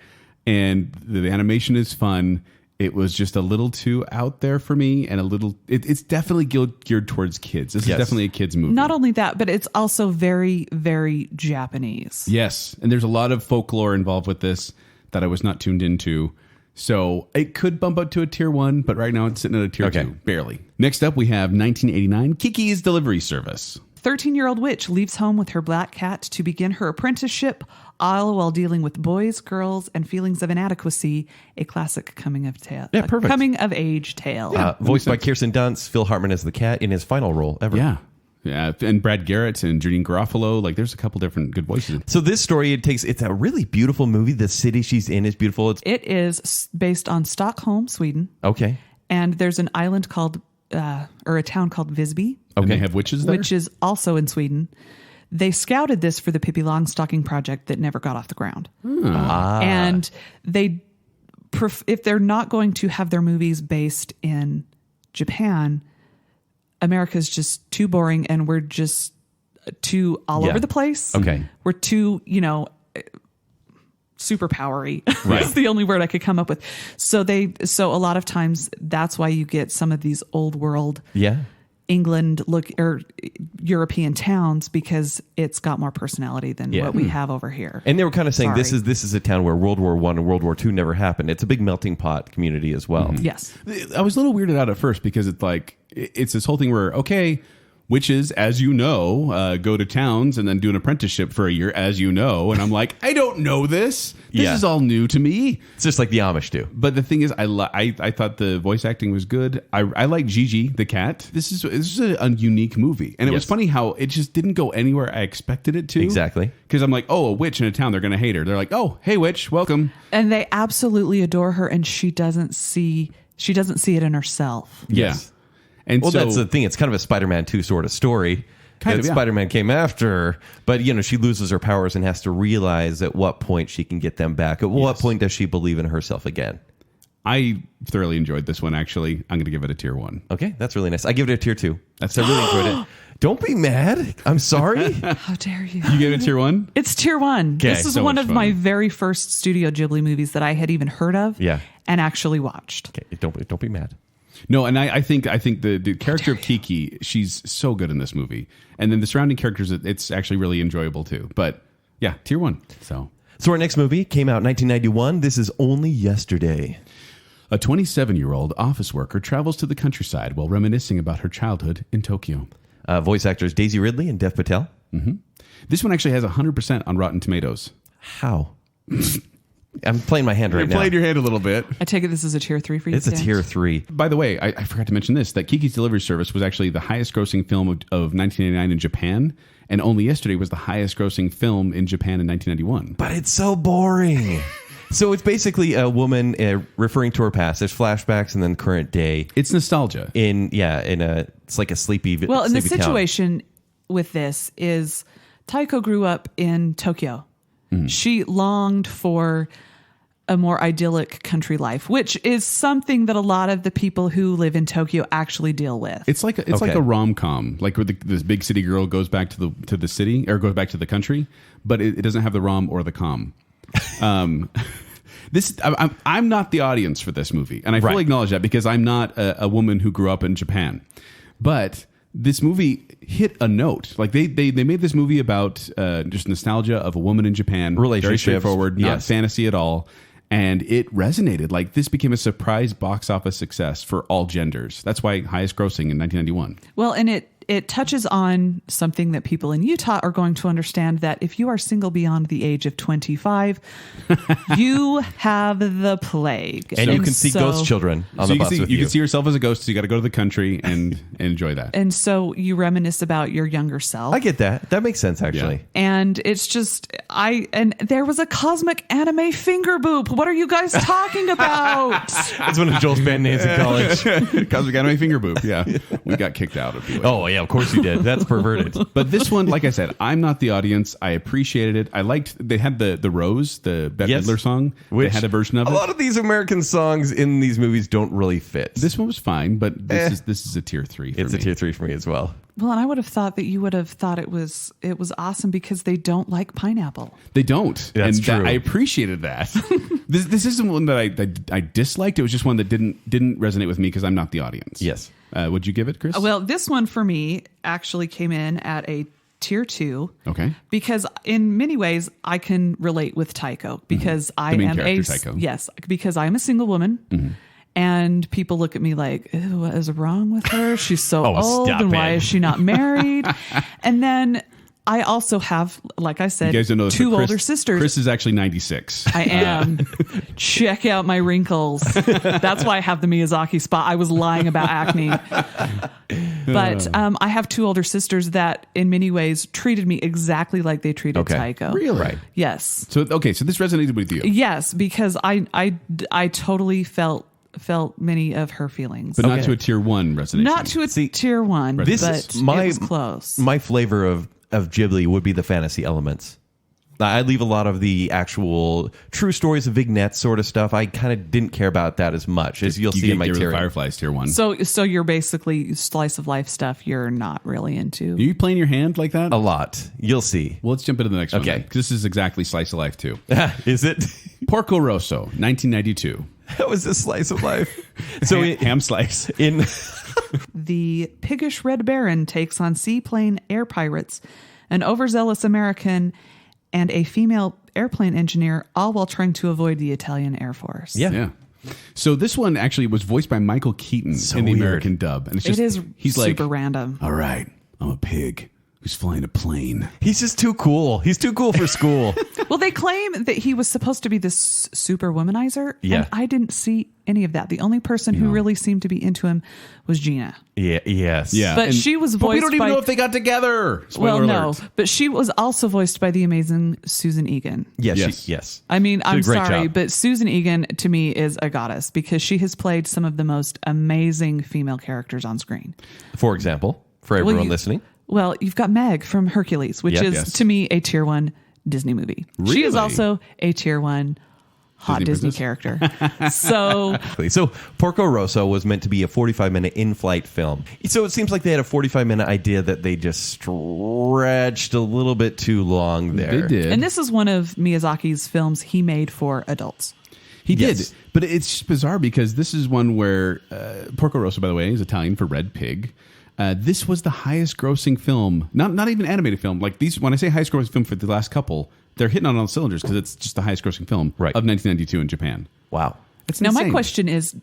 and the animation is fun. It was just a little too out there for me, and a little. It's definitely geared towards kids. This is definitely a kids movie. Not only that, but it's also very, very Japanese. Yes, and there's a lot of folklore involved with this that I was not tuned into. So it could bump up to a tier 1, but right now it's sitting at a tier 2, barely. Next up, we have 1989, Kiki's Delivery Service. 13-year-old witch leaves home with her black cat to begin her apprenticeship, all while dealing with boys, girls, and feelings of inadequacy. A classic coming of age tale. Voiced by Kirsten Dunst, Phil Hartman as the cat in his final role ever. Yeah, and Brad Garrett and Janine Garofalo. Like, there's a couple different good voices. So this story, it's a really beautiful movie. The city she's in is beautiful. It is based on Stockholm, Sweden. Okay. And there's an island called, or a town called Visby. Okay. And they have witches there? Which is also in Sweden. They scouted this for the Pippi Longstocking project that never got off the ground. And if they're not going to have their movies based in Japan, America's just too boring, and we're just too all over the place. Okay. We're too, superpowery. Right. That's the only word I could come up with. So a lot of times that's why you get some of these old world England or European towns, because it's got more personality than what we have over here. And they were kind of saying this is a town where World War I and World War II never happened. It's a big melting pot community as well. Mm-hmm. Yes. I was a little weirded out at first because it's this whole thing where, okay, witches, as you know, go to towns and then do an apprenticeship for a year, as you know. And I'm like, I don't know this. This is all new to me. It's just like the Amish do. But the thing is, I thought the voice acting was good. I like Gigi, the cat. This is a unique movie. And it was funny how it just didn't go anywhere I expected it to. Exactly. Because I'm like, oh, a witch in a town, they're going to hate her. They're like, oh, hey, witch, welcome. And they absolutely adore her, and she doesn't see it in herself. Yes. And that's the thing. It's kind of a Spider-Man 2 sort of story. Spider-Man came after her, but she loses her powers and has to realize at what point she can get them back. At what point does she believe in herself again? I thoroughly enjoyed this one, actually. I'm going to give it a tier 1. Okay, that's really nice. I give it a tier 2. I really enjoyed it. Don't be mad. I'm sorry. How dare you? You gave it tier 1? It's tier 1. Okay. This is one of my very first Studio Ghibli movies that I had even heard of and actually watched. Okay, don't be mad. No, and I think the character of Kiki, she's so good in this movie. And then the surrounding characters, it's actually really enjoyable too. But yeah, tier 1. So our next movie came out in 1991. This is Only Yesterday. A 27-year-old office worker travels to the countryside while reminiscing about her childhood in Tokyo. Voice actors Daisy Ridley and Dev Patel. Mm-hmm. This one actually has 100% on Rotten Tomatoes. How? I'm playing my hand right now. You played your hand a little bit. I take it this is a tier 3 for you. It's a tier 3. By the way, I forgot to mention this, that Kiki's Delivery Service was actually the highest grossing film of 1989 in Japan, and Only Yesterday was the highest grossing film in Japan in 1991. But it's so boring. So it's basically a woman referring to her past. There's flashbacks and then current day. It's nostalgia. It's like a sleepy Well, and the town. situation with this is Taiko grew up in Tokyo. She longed for a more idyllic country life, which is something that a lot of the people who live in Tokyo actually deal with. It's like a rom-com, like where this big city girl goes back to the city or goes back to the country, but it doesn't have the rom or the com. I'm not the audience for this movie, and I fully acknowledge that because I'm not a woman who grew up in Japan, but this movie hit a note. Like they made this movie about just nostalgia of a woman in Japan, very straightforward, not fantasy at all, and it resonated. Like this became a surprise box office success for all genders. That's why highest grossing in 1991. Well, and it touches on something that people in Utah are going to understand, that if you are single beyond the age of 25, you have the plague. And you can see ghost children on the bus with you. You can see yourself as a ghost, so you got to go to the country and enjoy that. And so you reminisce about your younger self. I get that. That makes sense, actually. Yeah. And it's just, and there was a cosmic anime finger boop. What are you guys talking about? That's one of Joel's band names in college. Cosmic Anime Finger Boop. Yeah. We got kicked out of it. Oh, yeah, of course you did. That's perverted. But this one, like I said, I'm not the audience. I appreciated it. I liked, they had the Rose, the Bette Midler song. They had a version of it. A lot of these American songs in these movies don't really fit. This one was fine, but this is a tier 3 for me. It's a tier 3 for me as well. Well, and I would have thought that you would have thought it was awesome because they don't like pineapple. They don't. That's true. I appreciated that. This isn't one that I disliked. It was just one that didn't resonate with me because I'm not the audience. Yes. Would you give it, Kris? Well, this one for me actually came in at a tier 2. Okay. Because in many ways I can relate with Taiko because I main am character, Taiko. Yes, because I'm a single woman. Mm-hmm. And people look at me like, ew, what is wrong with her? She's so old, and why is she not married? And then I also have, like I said, you guys don't know this, 2 older sisters. Kris is actually 96. I am. Check out my wrinkles. That's why I have the Miyazaki spot. I was lying about acne. But I have 2 older sisters that in many ways treated me exactly like they treated Taiko. Really? Right. Yes. So this resonated with you. Yes, because I totally felt many of her feelings. But not to a tier 1 resonation. Not to a tier 1, This but is my, it was close. My flavor of Ghibli would be the fantasy elements. I leave a lot of the actual true stories of vignettes sort of stuff. I kind of didn't care about that as much as you'll see in my tier. Fireflies tier 1. So you're basically slice of life stuff you're not really into. Are you playing your hand like that? A lot. You'll see. Well, let's jump into the next one. Okay. Because this is exactly slice of life too. Is it? Porco Rosso, 1992. That was a slice of life. So ham slice. In the piggish Red Baron takes on seaplane air pirates, an overzealous American, and a female airplane engineer, all while trying to avoid the Italian Air Force. Yeah. So this one actually was voiced by Michael Keaton in the American dub. And it's just, he's super like, random. All right, I'm a pig who's flying a plane. He's just too cool. He's too cool for school. Well, they claim that he was supposed to be this super womanizer. Yeah. And I didn't see any of that. The only person who really seemed to be into him was Gina. Yeah. Yes. Yeah. But she was voiced by... But we don't even know if they got together. Spoiler alert. But she was also voiced by the amazing Susan Egan. Yes. Yes. I mean, I'm sorry, job. but Susan Egan to me is a goddess because she has played some of the most amazing female characters on screen. For example, for everyone listening. Well, you've got Meg from Hercules, which is to me a tier 1 Disney movie. Really? She is also a tier 1 hot Disney character. So Porco Rosso was meant to be a 45-minute in-flight film. So it seems like they had a 45-minute idea that they just stretched a little bit too long there. They did. And this is one of Miyazaki's films he made for adults. He did. But it's just bizarre because this is one where Porco Rosso, by the way, is Italian for red pig. This was the highest grossing film, not even animated film. Like these, when I say highest grossing film for the last couple, they're hitting on all cylinders because it's just the highest grossing film of 1992 in Japan. Wow. It's now insane. my question is,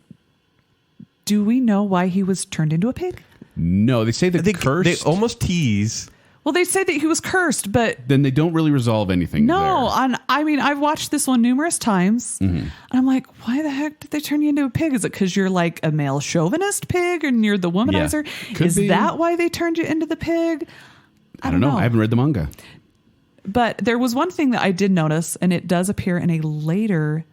do we know why he was turned into a pig? No, they say that cursed. They almost tease. Well, they say that he was cursed, but then they don't really resolve anything. No, I mean, I've watched this one numerous times, and I'm like, why the heck did they turn you into a pig? Is it because you're like a male chauvinist pig and you're the womanizer? Yeah, is that why they turned you into the pig? I don't know. I haven't read the manga. But there was one thing that I did notice, and it does appear in a later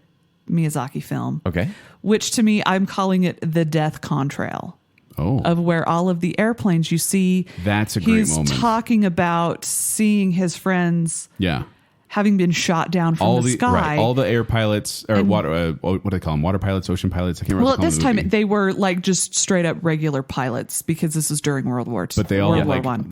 Miyazaki film. Okay. Which to me, I'm calling it the Death Contrail. Oh. Of where all of the airplanes you see. That's a great moment. He's talking about seeing his friends. Yeah. Having been shot down from the sky. Right. All the air pilots, or water, what do they call them? Water pilots, ocean pilots? I can't remember. Well, at this time, they were like just straight up regular pilots because this is during World War II. But they all,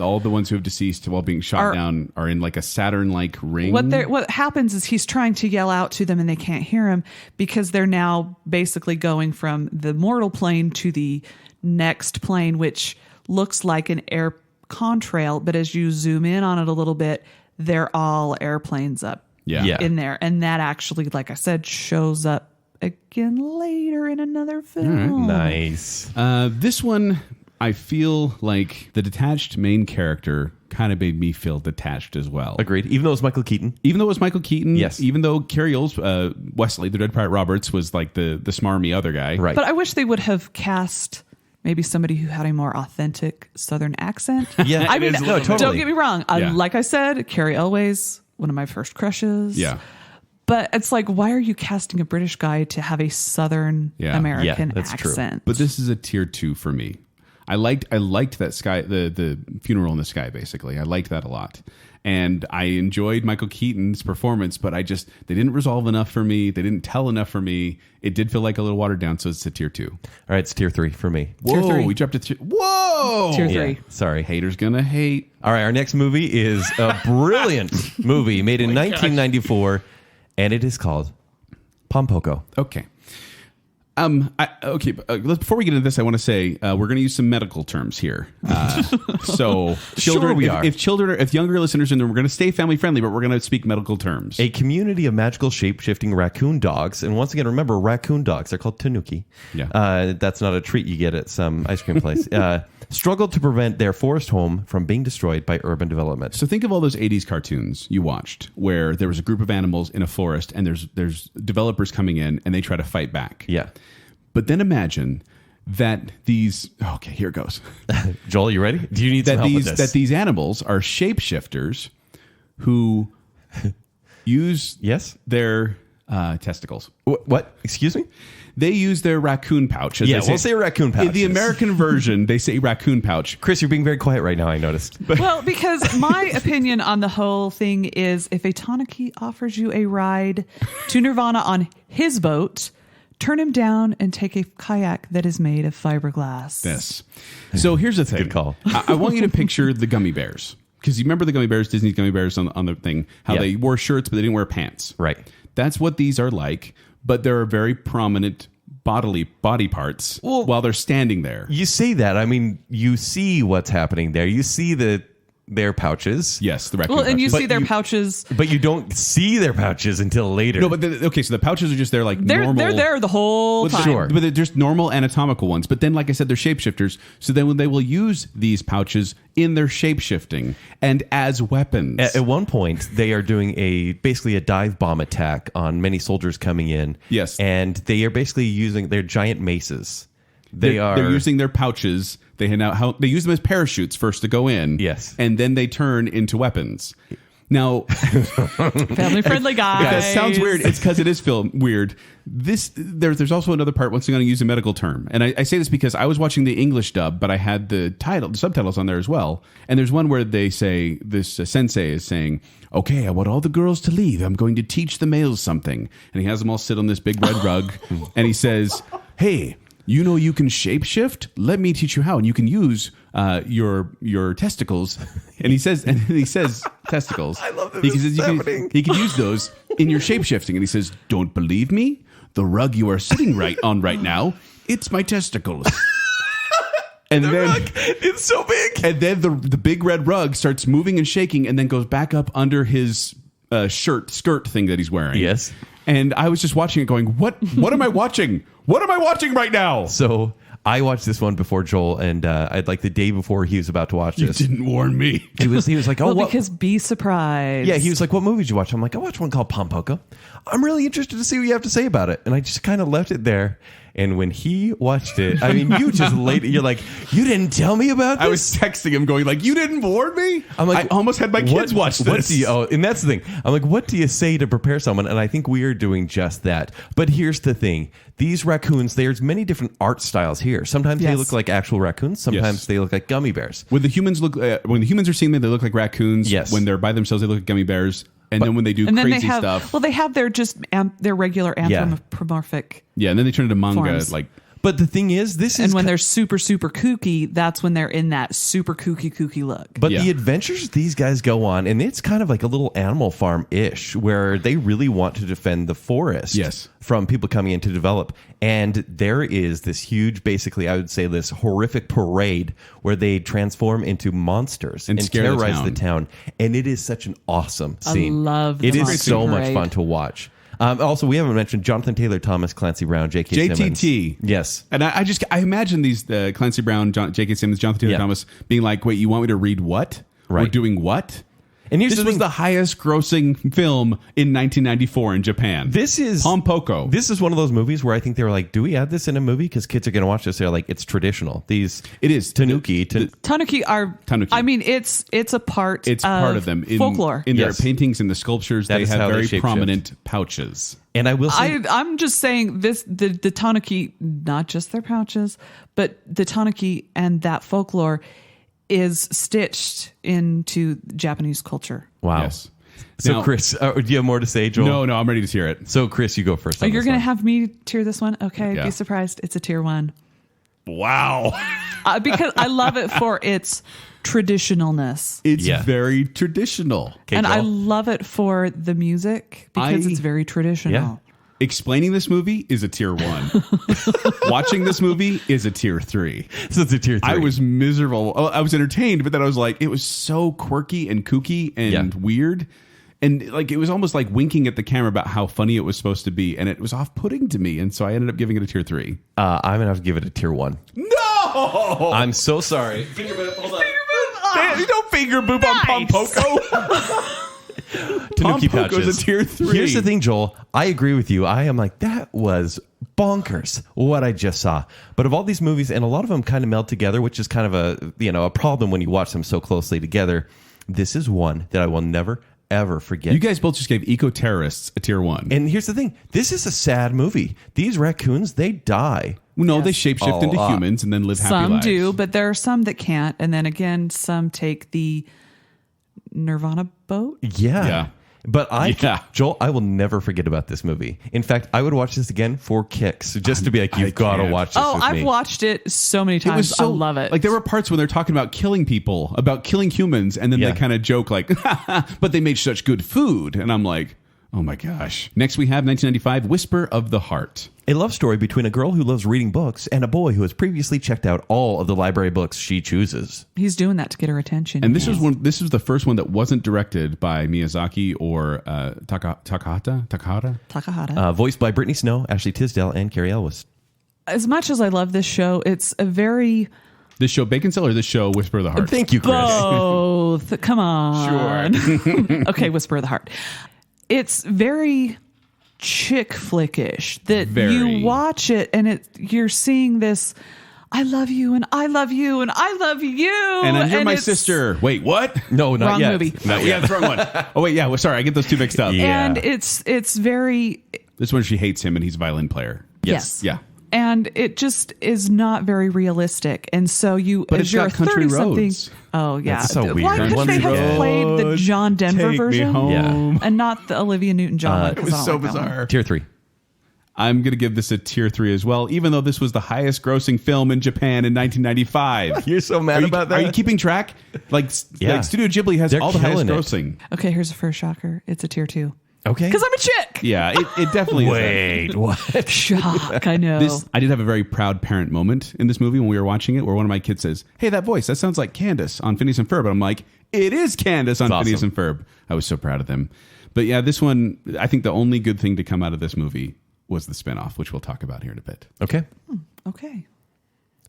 all the ones who have deceased while being shot down are in like a Saturn-like ring. What happens is he's trying to yell out to them and they can't hear him because they're now basically going from the mortal plane to the next plane, which looks like an air contrail. But as you zoom in on it a little bit, they're all airplanes up in there. And that actually, like I said, shows up again later in another film. Nice. This one, I feel like the detached main character kind of made me feel detached as well. Agreed. Even though it was Michael Keaton. Yes. Even though Cary Elwes, Wesley, the Dread Pirate Roberts, was like the smarmy other guy. Right. But I wish they would have cast maybe somebody who had a more authentic Southern accent. Yeah, I mean, totally. Don't get me wrong. Yeah. Like I said, Cary Elwes, one of my first crushes. Yeah. But it's like, why are you casting a British guy to have a Southern American that's true. accent? But this is a tier 2 for me. I liked that sky, the funeral in the sky. Basically, I liked that a lot, and I enjoyed Michael Keaton's performance. But they didn't resolve enough for me. They didn't tell enough for me. It did feel like a little watered down. So it's a tier 2. All right, it's tier 3 for me. Whoa, Tier 3. we dropped to Whoa, Tier 3. Yeah, sorry. Haters gonna hate. All right, our next movie is a brilliant movie made in 1994, and it is called Pompoko. Okay. Before we get into this, I want to say we're going to use some medical terms here. So, children, we are. If younger listeners in there, we're going to stay family friendly, but we're going to speak medical terms. A community of magical shape-shifting raccoon dogs, and once again, remember, raccoon dogs, they're called tanuki. Yeah. That's not a treat you get at some ice cream place. Struggled to prevent their forest home from being destroyed by urban development. So think of all those 80s cartoons you watched where there was a group of animals in a forest and there's developers coming in and they try to fight back. Yeah. But then imagine that these... Okay, here it goes. Joel, you ready? Do you need some help with this? That these animals are shapeshifters who use their testicles. What? Excuse me? They use their raccoon pouch. We'll say raccoon pouch. In the American version, they say raccoon pouch. Chris, you're being very quiet right now, I noticed. Well, because my opinion on the whole thing is if a tanuki offers you a ride to Nirvana on his boat, turn him down and take a kayak that is made of fiberglass. Yes. So here's the thing. Good call. I want you to picture the gummy bears. Because you remember the gummy bears, Disney's gummy bears on the thing, how they wore shirts, but they didn't wear pants. Right. That's what these are like, but there are very prominent body parts while they're standing there. You say that. I mean, you see what's happening there. You see their pouches. Yes, the raccoon Well, and pouches. you see their pouches. But you don't see their pouches until later. No, but so the pouches are just there like normal. They're there the whole time. Sure. But they're just normal anatomical ones. But then, like I said, they're shapeshifters. So then when they will use these pouches in their shapeshifting and as weapons. At one point, they are doing basically a dive bomb attack on many soldiers coming in. Yes. And they are basically using their giant maces. They're using their pouches. They use them as parachutes first to go in. Yes. And then they turn into weapons. Now, Family friendly guys. if that sounds weird, it's because it is weird. There's also another part. Once I'm going to use a medical term, and I say this because I was watching the English dub, but I had the subtitles on there as well. And there's one where they say this sensei is saying, "Okay, I want all the girls to leave. I'm going to teach the males something." And he has them all sit on this big red rug, and he says, "Hey, you know you can shapeshift? Let me teach you how. And you can use your testicles." And he says testicles. I love that He this is happening. he can use those in your shapeshifting. And he says, "Don't believe me? The rug you are sitting on right now, it's my testicles." And then rug, it's so big. And then the big red rug starts moving and shaking and then goes back up under his skirt thing that he's wearing. Yes. And I was just watching it going, what am I watching? What am I watching right now? So I watched this one before Joel, and I'd like the day before he was about to watch this. You didn't warn me. He was like, "Oh, Well, what?" because be surprised. Yeah, he was like, "What movie did you watch?" I'm like, "I watched one called Pompoko. I'm really interested to see what you have to say about it." And I just kind of left it there. And when he watched it, I mean, you just laid it. You're like, "You didn't tell me about this?" I was texting him going like, "You didn't warn me?" I'm like, I almost had my kids watch this. And that's the thing. I'm like, what do you say to prepare someone? And I think we are doing just that. But here's the thing. These raccoons, there's many different art styles here. Sometimes they look like actual raccoons. Sometimes they look like gummy bears. When the humans are seeing them, they look like raccoons. Yes. When they're by themselves, they look like gummy bears. And then when they do crazy stuff. Well, they have their their regular anthropomorphic. Yeah, and then they turn into manga forms. But the thing is, and when they're super, super kooky, that's when they're in that super kooky look. But the adventures these guys go on, and it's kind of like a little Animal Farm-ish, where they really want to defend the forest from people coming in to develop. And there is this huge, basically, I would say this horrific parade where they transform into monsters and terrorize the town. And it is such an awesome scene. I love it. It is monster so much parade. fun to watch. Also, we haven't mentioned Jonathan Taylor Thomas, Clancy Brown, J.K. Simmons. JTT. Yes. And I imagine these Clancy Brown, J.K. Simmons, Jonathan Taylor Thomas being like, wait, you want me to read what? Right. We're doing what? And this was the highest grossing film in 1994 in Japan. This is Pompoko. This is one of those movies where I think they were like, do we add this in a movie? Because kids are going to watch this. They're like, it's traditional. It is Tanuki. Tanuki are. Tanuki. I mean, it's a part. It's part of them. Folklore. In their paintings and the sculptures, they have very prominent pouches. And I will say, I'm just saying this: the Tanuki, not just their pouches, but the Tanuki and that folklore is stitched into Japanese culture. wow. Yes. So, Now- Chris, do you have more to say, Joel? No, I'm ready to hear it. So, Chris, you go first. Oh, on you're this going to one. have me tier this one? Okay, Yeah. be surprised. It's a tier 1. Wow. Because I love it for its traditionalness. It's Yeah. very traditional. Okay, And I Joel? love it for the music because it's very traditional. Yeah. Explaining this movie is a tier 1. Watching this movie is a tier 3. So it's a tier 3. I was miserable. I was entertained, but then I was like, it was so quirky and kooky and weird. And like it was almost like winking at the camera about how funny it was supposed to be. And it was off-putting to me. And so I ended up giving it a tier 3. I'm going to have to give it a tier 1. No! I'm so sorry. You don't finger boop on Pompoko. Tanuki Pompoko's pouches. a tier 3. Here's the thing, Joel. I agree with you. I am like, that was bonkers what I just saw. But of all these movies, and a lot of them kind of meld together, which is kind of a problem when you watch them so closely together. This is one that I will never, ever forget. You guys both just gave Eco-Terrorists a tier 1. And here's the thing. This is a sad movie. These raccoons, they die. No, they shapeshift into humans and then live happy Some lives. do, but there are some that can't. And then again, some take the Nirvana boat. Yeah. But Yeah. Joel, I will never forget about this movie. In fact, I would watch this again for kicks, just to be like, you've got to can't. watch this Oh, with I've me. watched it so many It times. was so, I love it. Like there were parts when they're talking about killing people, about killing humans, and then Yeah. they kind of joke like, but they made such good food. And I'm like, oh my gosh. Next we have 1995, Whisper of the Heart. A love story between a girl who loves reading books and a boy who has previously checked out all of the library books she chooses. He's doing that to get her attention. And this was the first one that wasn't directed by Miyazaki or Takahata. Voiced by Brittany Snow, Ashley Tisdale, and Carrie Elwes. As much as I love this show, it's a very This show Baconsale or this show Whisper of the Heart? Thank you, Chris. both. Come on. Sure. Okay, Whisper of the Heart. It's very chick flickish that Very. you watch it and you're seeing this. I love you and I love you and I love you. And you're my it's- sister. Wait, what? No, not Wrong yet. movie. No, yeah, that's the wrong one. Oh wait, yeah. Well, sorry, I get those two mixed up. Yeah. And it's very This one she hates him and he's a violin player. yes. Yeah. And it just is not very realistic. And so But as it's you're got country 30-something. roads. Oh, yeah. That's so Why weird. couldn't they have Country played the John Denver Take me version? home. And not the Olivia Newton-John one? It was so bizarre. Tier 3. I'm going to give this a tier 3 as well, even though this was the highest grossing film in Japan in 1995. You're so mad about that? Are you keeping track? Like Studio Ghibli has They're all the highest killing it. grossing. Okay, here's the first shocker. It's a tier 2. Okay. Because I'm a chick. Yeah, it definitely is. Wait, what? Shock, I know. I did have a very proud parent moment in this movie when we were watching it, where one of my kids says, "Hey, that voice, that sounds like Candace on Phineas and Ferb." And I'm like, "It is Candace on That's Phineas awesome. and Ferb." I was so proud of them. But yeah, this one, I think the only good thing to come out of this movie was the spinoff, which we'll talk about here in a bit. Okay. Okay.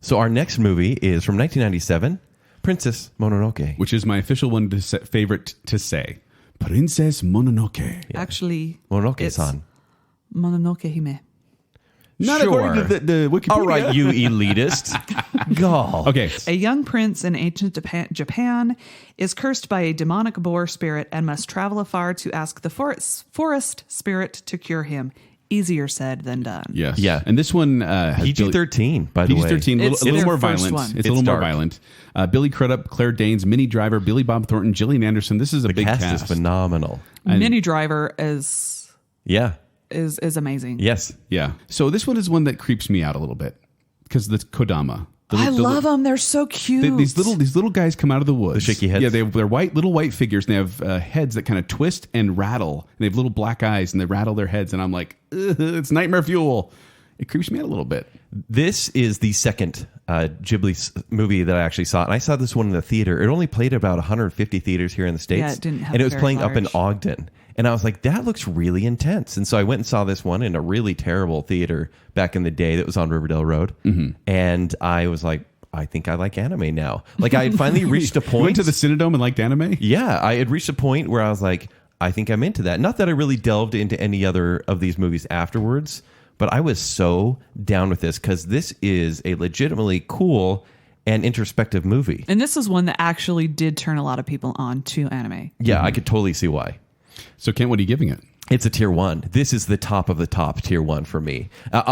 So our next movie is from 1997, Princess Mononoke. Which is my official one favorite to say. Princess Mononoke. Actually, Mononoke-san. Mononoke Hime. Not Sure. according to the Wikipedia. All right, you elitist. Go. Okay. A young prince in ancient Japan is cursed by a demonic boar spirit and must travel afar to ask the forest spirit to cure him. Easier said than done. Yes. Yeah. And this one has PG-13, by the way. PG-13, a It's little their more first violent. one. It's a little more dark. violent. Billy Crudup, Claire Danes, Minnie Driver, Billy Bob Thornton, Gillian Anderson. This is a The big cast cast. is phenomenal. Mini Driver is Yeah. amazing. Yes. Yeah. So this one is one that creeps me out a little bit because the Kodama. I love them. They're so cute. These little guys come out of the woods. The shaky heads? Yeah, they're little white figures, and they have heads that kind of twist and rattle. And they have little black eyes, and they rattle their heads. And I'm like, it's nightmare fuel. It creeps me out a little bit. This is the second Ghibli movie that I actually saw. And I saw this one in the theater. It only played about 150 theaters here in the States. Yeah, it didn't have and it was very playing up in large. Ogden. And I was like, that looks really intense. And so I went and saw this one in a really terrible theater back in the day that was on Riverdale Road. And I was like, I think I like anime now. Like I had finally reached a point. You went to the Cinedome and liked anime? Yeah, I had reached a point where I was like, I think I'm into that. Not that I really delved into any other of these movies afterwards, but I was so down with this because this is a legitimately cool and introspective movie. And this is one that actually did turn a lot of people on to anime. Yeah, I could totally see why. So, Kent, what are you giving it? It's a tier 1. This is the top of the top tier 1 for me.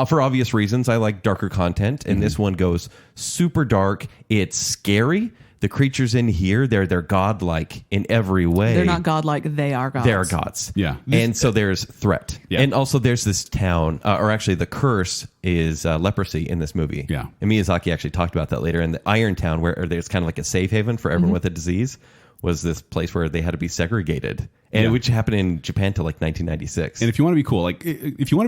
For obvious reasons, I like darker content, and this one goes super dark. It's scary. The creatures in here, they're godlike in every way. They're not godlike, they are gods. They're gods. Yeah. And so there's threat. Yeah. And also there's this town, or actually the curse is leprosy in this movie. Yeah. And Miyazaki actually talked about that later. And the Iron Town, where there's kind of like a safe haven for everyone with a disease, was this place where they had to be segregated. And which happened in Japan till like 1996. And if you want to be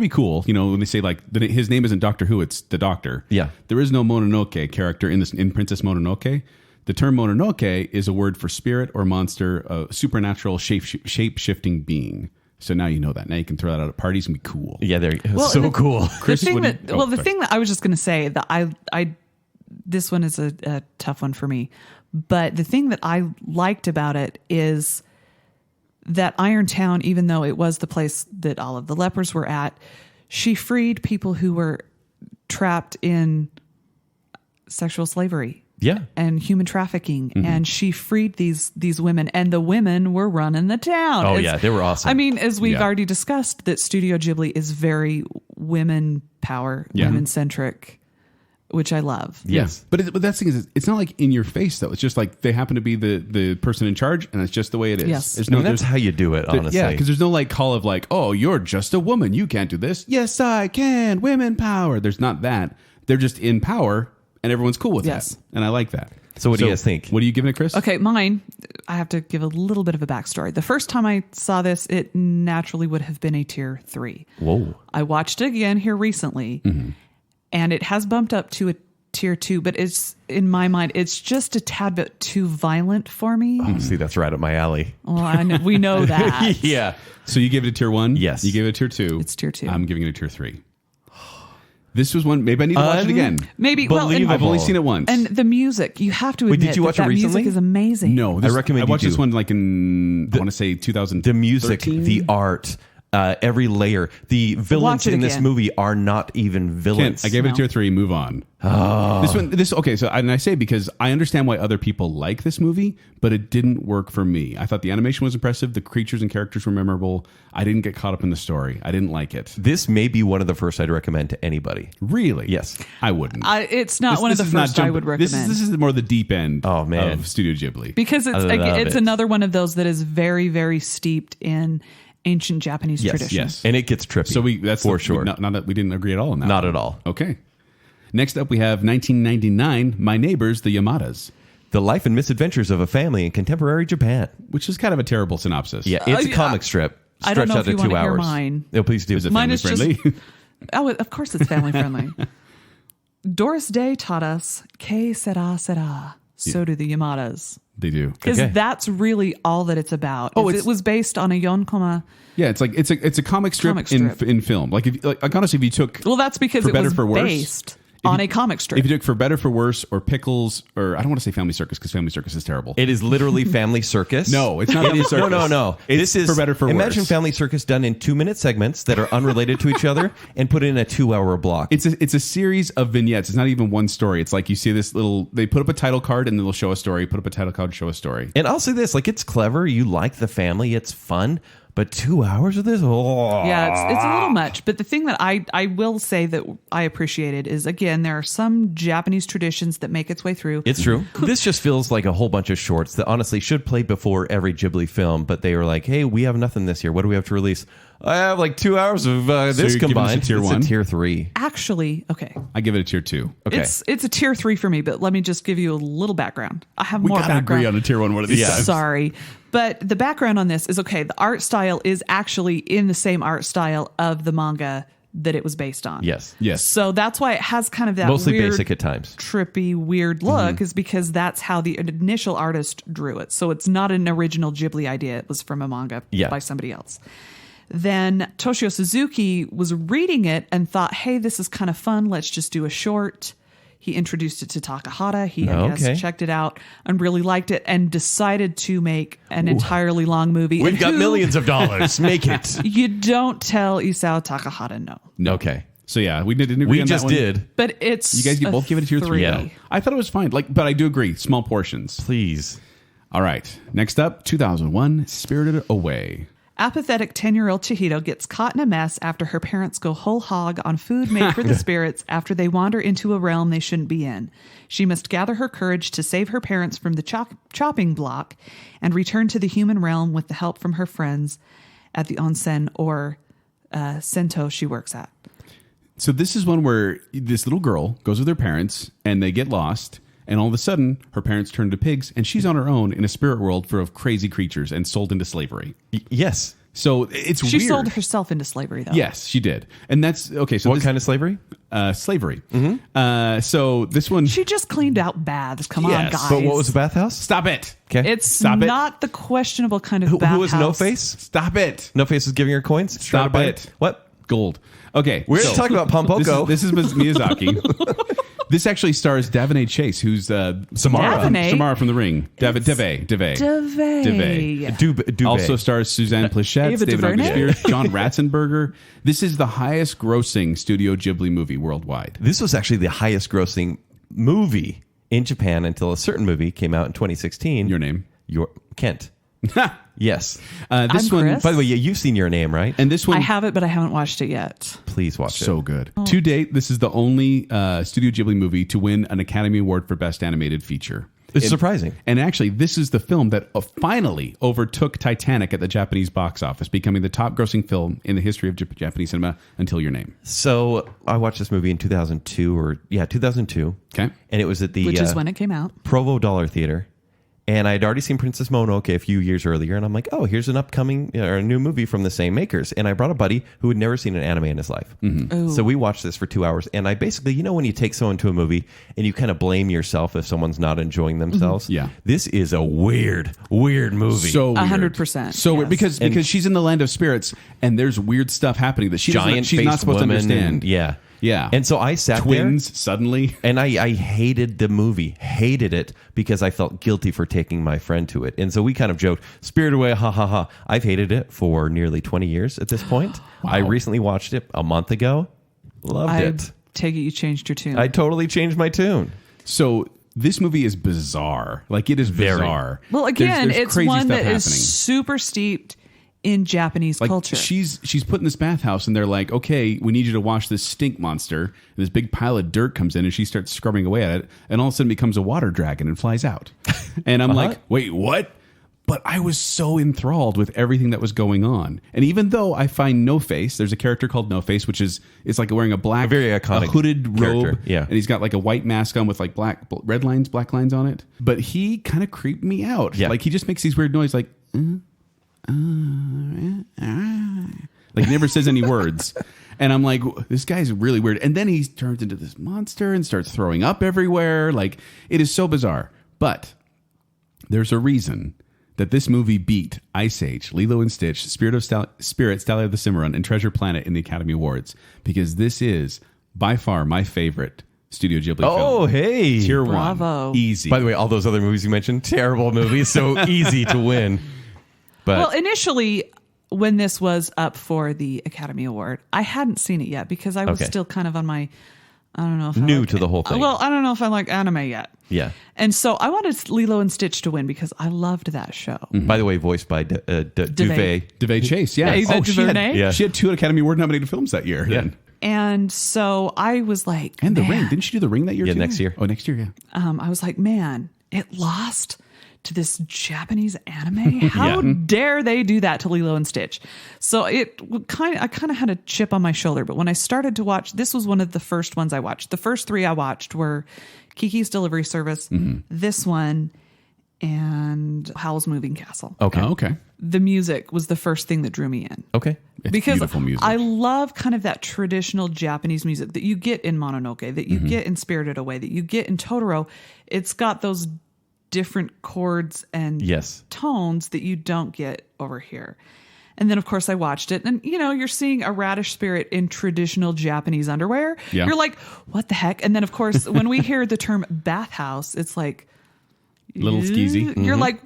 cool, when they say like his name isn't Doctor Who, it's the Doctor. Yeah. There is no Mononoke character in Princess Mononoke. The term Mononoke is a word for spirit or monster, a supernatural shape-shifting being. So now you know that. Now you can throw that out at parties and be cool. Yeah, cool. Chris, the thing that I was just going to say that I this one is a tough one for me, but the thing that I liked about it is that Iron Town, even though it was the place that all of the lepers were at, she freed people who were trapped in sexual slavery. Yeah. And human trafficking. And she freed these women, and the women were running the town. Oh, yeah. They were awesome. I mean, as we've already discussed, that Studio Ghibli is very women power, women centric, which I love. Yes. But that's the thing is, it's not like in your face, though. It's just like they happen to be the person in charge, and it's just the way it is. Yes. That's how you do it, honestly. Yeah, because there's no like call of like, oh, you're just a woman. You can't do this. Yes, I can. Women power. There's not that. They're just in power. And everyone's cool with that. And I like that. So what do you guys think? What are you giving it, Chris? Okay, mine, I have to give a little bit of a backstory. The first time I saw this, it naturally would have been a tier 3. Whoa. I watched it again here recently, and it has bumped up to a tier 2, but it's, in my mind, it's just a tad bit too violent for me. Oh, see, that's right up my alley. Well, I know, we know that. Yeah. So you gave it a tier 1? Yes. You gave it a tier 2? It's tier 2. I'm giving it a tier 3. This was one. Maybe I need to watch it again. Maybe. Well, I've only seen it once. And the music, you have to admit, did you watch it recently? music is amazing. No, I recommend I watched you this do. one like in I want to say 2013. The music, the art, every layer. The villains in this movie are not even villains. Kent, I gave it a tier 3. Move on. Okay. So I say because I understand why other people like this movie, but it didn't work for me. I thought the animation was impressive. The creatures and characters were memorable. I didn't get caught up in the story. I didn't like it. This may be one of the first I'd recommend to anybody. Really? Yes. I wouldn't. It's not one of the first I would recommend. This is more the deep end man. of Studio Ghibli. Because it's another one of those that is very, very steeped in ancient Japanese tradition. Yes. And it gets trippy. So that's for sure. Not that we didn't agree at all on that. Not at all. Okay. Next up, we have 1999, My Neighbors, the Yamadas. The life and misadventures of a family in contemporary Japan. Which is kind of a terrible synopsis. Yeah, it's a comic strip. I don't know Stretched if out you to 2 want to hear hours. mine. No, please do. Is it Mine family is friendly? Oh, of course it's family friendly. Doris Day taught us, que sera, sera. So do the Yamadas. They do. Because that's really all that it's about. Oh, it was based on a yonkoma. Yeah, it's like it's a comic strip, in film. Like honestly, if you took That's because it was based on a comic strip. If you took For Better For Worse or Pickles or I don't want to say Family Circus because Family Circus is terrible. It is literally Family Circus. No, it's not Family Circus. No. This is For Better For Worse. Imagine Family Circus done in 2-minute segments that are unrelated to each other and put in a 2-hour block. It's a series of vignettes. It's not even one story. It's like you see this little. They put up a title card and then they'll show a story. Put up a title card, show a story. And I'll say this: like it's clever. You like the family. It's fun. But 2 hours of this? Oh. Yeah, it's a little much. But the thing that I will say that I appreciated is, again, there are some Japanese traditions that make its way through. It's true. This just feels like a whole bunch of shorts that honestly should play before every Ghibli film, but they were like, hey, we have nothing this year. What do we have to release? I have like 2 hours of this combined. It's a tier 1? It's a tier 3. Actually, okay. I give it a tier 2. Okay. It's a tier 3 for me, but let me just give you a little background. I have more background. We gotta agree on a tier 1 one of these times. Sorry. But the background on this is, okay, the art style is actually in the same art style of the manga that it was based on. Yes. So that's why it has kind of that mostly weird, basic at times, trippy, weird look, is because that's how the initial artist drew it. So it's not an original Ghibli idea. It was from a manga by somebody else. Then Toshio Suzuki was reading it and thought, hey, this is kind of fun. Let's just do a short. He introduced it to Takahata. He, I guess, checked it out and really liked it and decided to make an entirely long movie. We've got millions of dollars. Make it. You don't tell Isao Takahata no. Okay. So yeah, we didn't agree on that one. We just did. But it's You guys both give it a tier 3. Yeah. I thought it was fine. But I do agree. Small portions. Please. All right. Next up, 2001, Spirited Away. Apathetic 10-year-old Chihiro gets caught in a mess after her parents go whole hog on food made for the spirits after they wander into a realm they shouldn't be in. She must gather her courage to save her parents from the chopping block and return to the human realm with the help from her friends at the onsen or sento she works at. So this is one where this little girl goes with her parents and they get lost. And all of a sudden, her parents turn to pigs, and she's on her own in a spirit world full of crazy creatures and sold into slavery. Yes. So it's She weird. sold herself into slavery, though. Yes, she did. And that's, okay. So What kind of slavery? Slavery. So this one. She just cleaned out baths. Come on, Yes, guys. But what was the bathhouse? Stop it. Okay. It's Stop it. not the questionable kind of Who bathhouse. was No Face? Stop it. No Face was giving her coins? Trying to Stop buy it. What? Gold. Okay. We're talking about Pompoko. This is Miyazaki. This actually stars Davide Chase, who's Samara from The Ring. Deve. Also stars Suzanne Plachette, Ava David DuVernay? August-Spears, John Ratzenberger. This is the highest grossing Studio Ghibli movie worldwide. This was actually the highest grossing movie in Japan until a certain movie came out in 2016. Your Name. Kent. Yes. This I'm one, Kris. By the way, you've seen Your Name, right? and this one, I have it, but I haven't watched it yet. Please watch it. so good. To date, this is the only Studio Ghibli movie to win an Academy Award for Best Animated Feature. It's surprising. And actually, this is the film that finally overtook Titanic at the Japanese box office, becoming the top grossing film in the history of Japanese cinema until Your Name. So I watched this movie in 2002. Okay. And it was at the Which is when it came out. Provo Dollar Theater. And I'd already seen Princess Mononoke a few years earlier. And I'm like, oh, here's an upcoming or a new movie from the same makers. And I brought a buddy who had never seen an anime in his life. So we watched this for 2 hours. And I basically, when you take someone to a movie and you kind of blame yourself if someone's not enjoying themselves. Yeah. This is a weird movie. So weird. 100%. So weird, yes. because she's in the land of spirits and there's weird stuff happening that she's not supposed to understand. Yeah. Yeah. And so I sat Twins there. suddenly. And I hated the movie, hated it because I felt guilty for taking my friend to it. And so we kind of joked, Spirited Away, ha ha ha. I've hated it for nearly 20 years at this point. Wow. I recently watched it a month ago. Loved it. Take it you changed your tune. I totally changed my tune. So this movie is bizarre. Like, it is bizarre. Well, again, There's it's crazy one stuff that happening. is super steeped in Japanese Like, culture. she's put in this bathhouse and they're like, okay, we need you to wash this stink monster. And this big pile of dirt comes in and she starts scrubbing away at it, and all of a sudden becomes a water dragon and flies out. And I'm like, wait, what? But I was so enthralled with everything that was going on. And even though I find No Face, there's a character called No Face, which is, it's like wearing a very iconic hooded character. robe. Yeah. And he's got like a white mask on with like black lines on it. But he kind of creeped me out. Yeah. Like, he just makes these weird noises like, like, never says any words. And I'm like, this guy's really weird. And then he turns into this monster and starts throwing up everywhere. Like, it is so bizarre. But there's a reason that this movie beat Ice Age, Lilo and Stitch, Spirit, Stallion of the Cimarron, and Treasure Planet in the Academy Awards, because this is by far my favorite Studio Ghibli film. Oh, hey. Tier Bravo. 1. Easy. By the way, all those other movies you mentioned, terrible movies, so easy to win. But well, initially, when this was up for the Academy Award, I hadn't seen it yet because I was still kind of on my, I don't know if new to the whole thing. Well, I don't know if I like anime yet. Yeah. And so I wanted Lilo and Stitch to win because I loved that show. By the way, voiced by Davide Chase, yeah. Ava DuVernay? She had 2 Academy Award nominated films that year. Yeah. Then. And so I was like, And The man. Ring. Didn't she do The Ring that year Yeah, too? next year. Oh, next year, yeah. I was like, man, it lost to this Japanese anime. How dare they do that to Lilo and Stitch? So I kind of had a chip on my shoulder. But when I started to watch, this was one of the first ones I watched. The first 3 I watched were Kiki's Delivery Service, this one, and Howl's Moving Castle. Okay. Oh, okay. The music was the first thing that drew me in. Okay. It's because beautiful music. I love kind of that traditional Japanese music that you get in Mononoke, that you get in Spirited Away, that you get in Totoro. It's got those different chords and tones that you don't get over here. And then, of course, I watched it. And, you're seeing a radish spirit in traditional Japanese underwear. Yeah. You're like, what the heck? And then, of course, when we hear the term bathhouse, it's like... Little skeezy. You're like,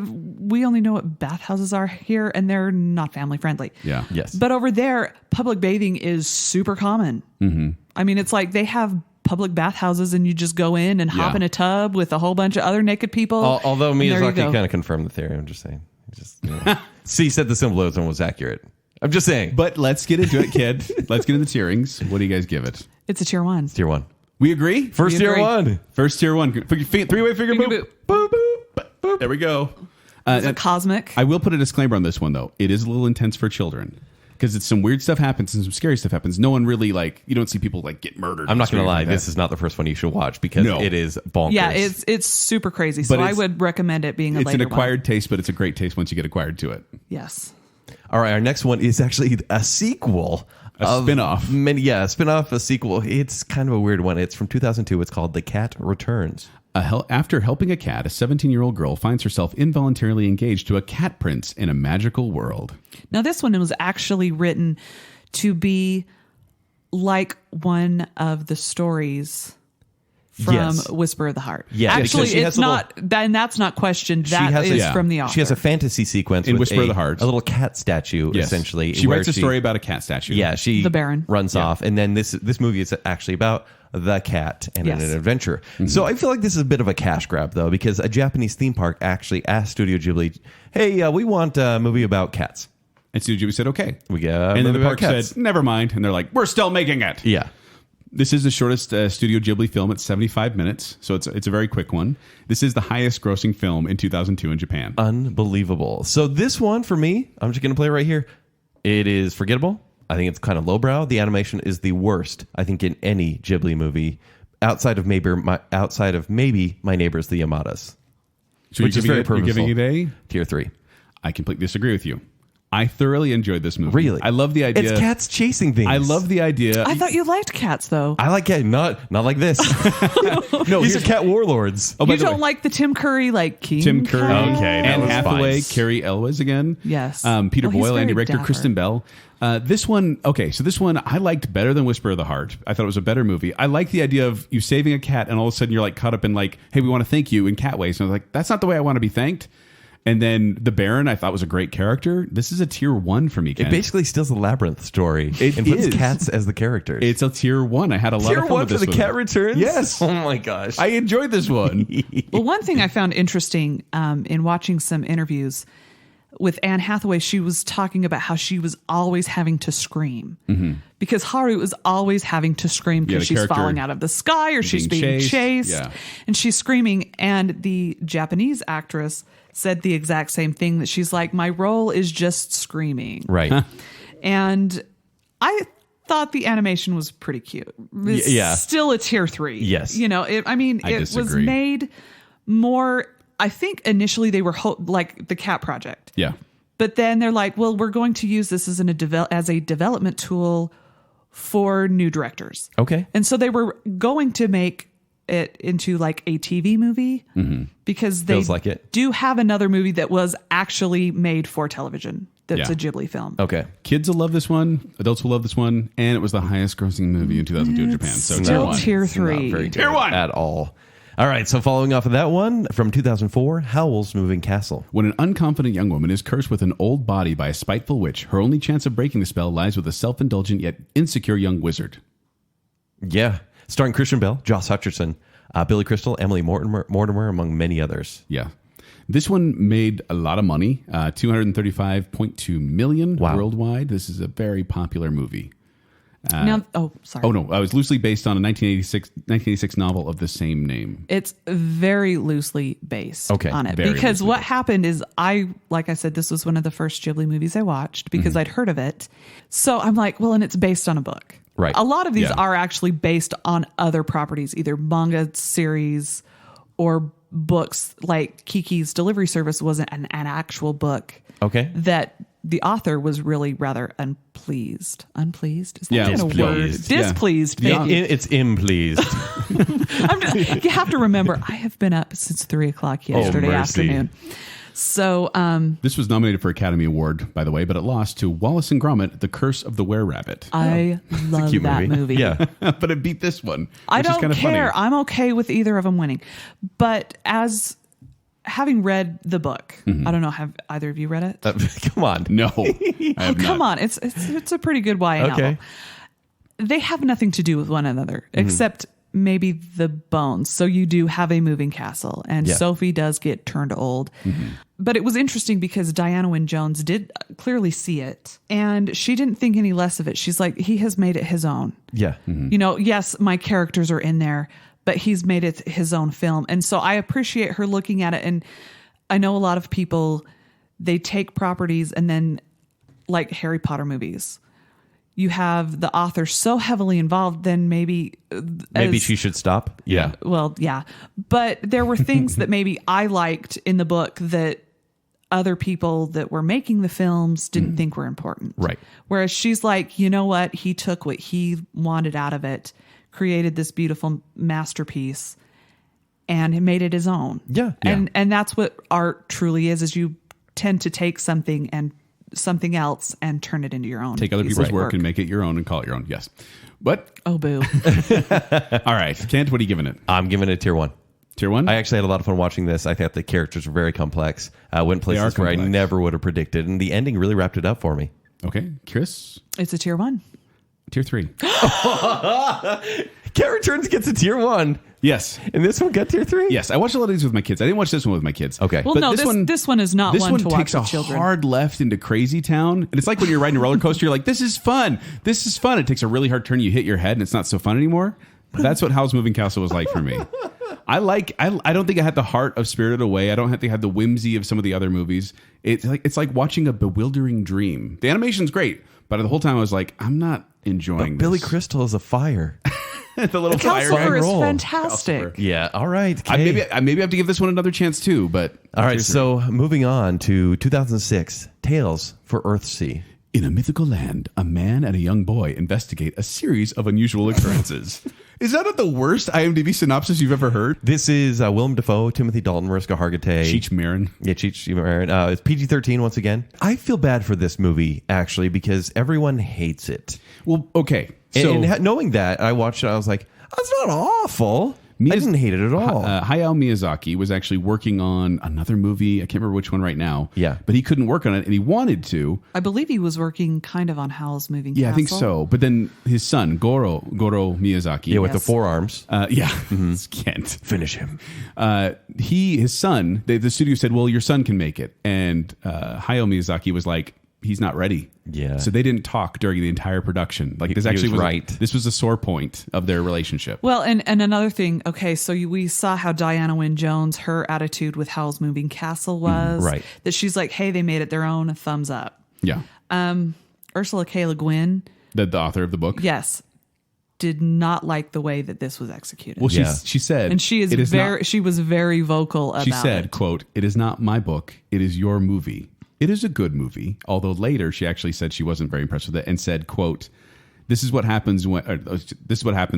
we only know what bathhouses are here, and they're not family friendly. Yeah. Yes. But over there, public bathing is super common. Mm-hmm. I mean, it's like they have public bathhouses, and you just go in and hop in a tub with a whole bunch of other naked people. Although Miyazaki kind of confirmed the theory. I'm just saying. See, said the symbolism was accurate. I'm just saying. But let's get into it, kid. Let's get into the tierings. What do you guys give it? It's a tier 1. Tier 1. We agree? First tier 1. First tier 1. Three-way finger boop. Boop, boop, boop. There we go. It's a cosmic. I will put a disclaimer on this one, though. It is a little intense for children. Because it's some weird stuff happens and some scary stuff happens. No one really, you don't see people, get murdered. I'm not going to lie. This is not the first one you should watch because it is bonkers. Yeah, it's super crazy. So I would recommend it being a later one. It's an acquired taste, but it's a great taste once you get acquired to it. Yes. All right, our next one is actually a sequel. A spin-off. A spin-off, a sequel. It's kind of a weird one. It's from 2002. It's called The Cat Returns. After helping a cat, a 17-year-old girl finds herself involuntarily engaged to a cat prince in a magical world. Now, this one was actually written to be like one of the stories from Whisper of the Heart. Yeah, actually, it's not, and that's not questioned. That is from the author. She has a fantasy sequence in with Whisper of the Heart, a little cat statue, essentially. She writes a story about a cat statue. Yeah, the Baron runs off, and then this movie is actually about the cat and an adventure. Mm-hmm. So I feel like this is a bit of a cash grab, though, because a Japanese theme park actually asked Studio Ghibli, "Hey, we want a movie about cats." And Studio Ghibli said, "Okay." And then the park said, "Never mind." And they're like, "We're still making it." Yeah. This is the shortest Studio Ghibli film. It's 75 minutes, so it's a very quick one. This is the highest grossing film in 2002 in Japan. Unbelievable. So this one, for me, I'm just going to play it right here. It is forgettable. I think it's kind of lowbrow. The animation is the worst, I think, in any Ghibli movie, outside of maybe My Neighbors, the Yamadas. Which is very purposeful. You're giving it a? Tier 3. I completely disagree with you. I thoroughly enjoyed this movie. Really? I love the idea. It's cats chasing things. I love the idea. I thought you liked cats, though. I like cats. Not like this. No, these are cat warlords. Oh, you don't like the Tim Curry, King Tim Curry. Cat? Okay. Anne Hathaway, Carrie Elwes again. Yes. Peter Boyle, Andy Richter, dapper. Kristen Bell. This one I liked better than Whisper of the Heart. I thought it was a better movie. I like the idea of you saving a cat and all of a sudden you're caught up in hey, we want to thank you in cat ways. And I was like, that's not the way I want to be thanked. And then the Baron, I thought was a great character. This is a tier 1 for me, Ken. It basically steals the Labyrinth story and puts cats as the characters. It's a tier 1. I had a lot of fun with this one. Tier 1 for the Cat Returns? Yes. Oh my gosh. I enjoyed this one. Well, one thing I found interesting in watching some interviews with Anne Hathaway, she was talking about how she was always having to scream. Mm-hmm. Because Haru is always having to scream because she's falling out of the sky or she's being chased. Yeah. And she's screaming. And the Japanese actress said the exact same thing, that she's like, my role is just screaming. Right. And I thought the animation was pretty cute. It's still a tier 3. Yes. It was made more... I think initially they were like the Cat Project. Yeah. But then they're like, well, we're going to use this as a development tool for new directors. Okay. And so they were going to make it into a TV movie because they do have another movie that was actually made for television. That's a Ghibli film. Okay. Kids will love this one. Adults will love this one. And it was the highest grossing movie in 2002 in Japan. So still tier 3. Not very tier 1 at all. All right, so following off of that one, from 2004, Howl's Moving Castle. When an unconfident young woman is cursed with an old body by a spiteful witch, her only chance of breaking the spell lies with a self-indulgent yet insecure young wizard. Yeah, starring Christian Bale, Josh Hutcherson, Billy Crystal, Emily Mortimer, among many others. Yeah. This one made a lot of money, $235.2 million worldwide. This is a very popular movie. Sorry. Oh, no. It was loosely based on a 1986 novel of the same name. It's very loosely based on it. Very because what happened is like I said, this was one of the first Ghibli movies I watched because I'd heard of it. So I'm like, well, and it's based on a book. Right. A lot of these are actually based on other properties, either manga series or books. Like Kiki's Delivery Service wasn't an actual book. Okay. That the author was really rather unpleased. Unpleased? Is that Yeah, kind of word? displeased. Yeah. Displeased. Thank you. It's impleased. You have to remember, I have been up since 3:00 yesterday mercy. afternoon. So, This was nominated for Academy Award, by the way, but it lost to Wallace and Gromit: The Curse of the Were-Rabbit. I love cute that movie. Yeah. But it beat this one. I which is don't kind of care. funny. I'm okay with either of them winning. But as having read the book, I don't know, have either of you read it? Come on. No. I have Come not. on. It's a pretty good YA Okay. novel. They have nothing to do with one another except maybe the bones. So you do have a moving castle, and Yeah. Sophie does get turned old. But it was interesting because Diana Wynne Jones did clearly see it, and she didn't think any less of it. She's like, he has made it his own. Yeah. You know, yes, my characters are in there, but he's made it his own film. And so I appreciate her looking at it. And I know a lot of people, they take properties and then, like Harry Potter movies, you have the author so heavily involved, then maybe she should stop. Yeah. well, yeah. But there were things that maybe I liked in the book that other people that were making the films didn't think were important. Right. Whereas she's like, you know what? He took what he wanted out of it, created this beautiful masterpiece, and made it his own. Yeah. And that's what art truly is you tend to take something else and turn it into your own. Take other piece people's of work and make it your own and call it your own. Yes. But, Oh, boo. all right. Kent, what are you giving it? I'm giving it a tier 1. Tier 1? I actually had a lot of fun watching this. I thought the characters were very complex. Went places where I complex. never would have predicted, and the ending really wrapped it up for me. Okay. Chris? It's a tier 1. Tier 3. Cat Returns gets a tier 1. Yes. And this one got tier 3? Yes. I watched a lot of these with my kids. I didn't watch this one with my kids. Okay. Well, But no, this one is not This one one to watch takes with a children. hard left into Crazy Town. And it's like when you're riding a roller coaster, you're like, this is fun. This is fun. It takes a really hard turn. You hit your head and it's not so fun anymore. That's what Howl's Moving Castle was like for me. I don't think I had the heart of Spirited Away. I don't think I had the whimsy of some of the other movies. It's like watching a bewildering dream. The animation's great, but the whole time I was like, I'm not enjoying Billy this. Crystal is a fire. The little fire Calcifer guy. is roll. fantastic. Yeah. All right. Maybe I have to give this one another chance too. But All right. tier 3. So moving on to 2006, Tales for Earthsea. In a mythical land, a man and a young boy investigate a series of unusual occurrences. Is that not the worst IMDb synopsis you've ever heard? This is Willem Dafoe, Timothy Dalton, Mariska Hargitay. Cheech Marin. Yeah, Cheech Marin. It's PG-13 once again. I feel bad for this movie, actually, because everyone hates it. Well, okay. So And knowing that, I watched it, I was like, that's not awful. I didn't hate it at all. Hayao Miyazaki was actually working on another movie. I can't remember which one right now. Yeah. But he couldn't work on it, and he wanted to. I believe he was working kind of on Howl's Moving Yeah, Castle. I think so. But then his son, Goro Miyazaki. Yeah, with the Yes. forearms. It's Kent. Finish him. His son, the studio said, well, your son can make it. And Hayao Miyazaki was like, he's not ready. Yeah. So they didn't talk during the entire production. Like this actually was right. This was a sore point of their relationship. Well, and another thing, okay, so we saw how Diana Wynne Jones, her attitude with Howl's Moving Castle was. right. That she's like, hey, they made it their own, a thumbs up. Yeah. Ursula K. Le Guin, The author of the book. yes, did not like the way that this was executed. Well, Yeah. she said, and she she was very vocal about She said, it. quote, "It is not my book. It is your movie. It is a good movie." Although later she actually said she wasn't very impressed with it and said, quote, this is what happens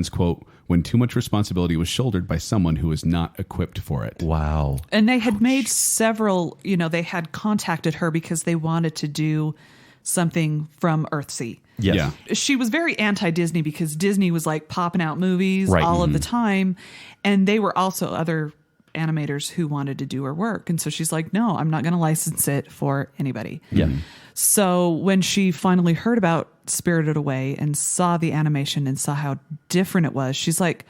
quote, when too much responsibility was shouldered by someone who is not equipped for it. Wow. And they had made several, they had contacted her because they wanted to do something from Earthsea. Yes. Yeah. She was very anti-Disney because Disney was like popping out movies Right. all of the time. And they were also other animators who wanted to do her work. And so she's like, no, I'm not going to license it for anybody. Yeah. So when she finally heard about Spirited Away and saw the animation and saw how different it was, she's like,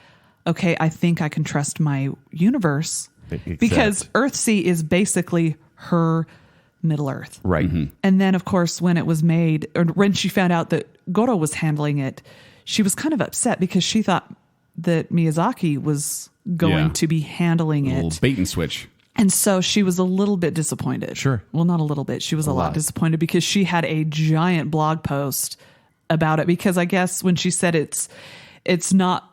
okay, I think I can trust my universe because Earthsea is basically her Middle Earth. Right. And then, of course, when it was made, or when she found out that Goro was handling it, she was kind of upset because she thought that Miyazaki was going to be handling A it. little bait and switch. And so she was a little bit disappointed. Sure. Well, not a little bit. She was a lot disappointed because she had a giant blog post about it because I guess when she said it's not,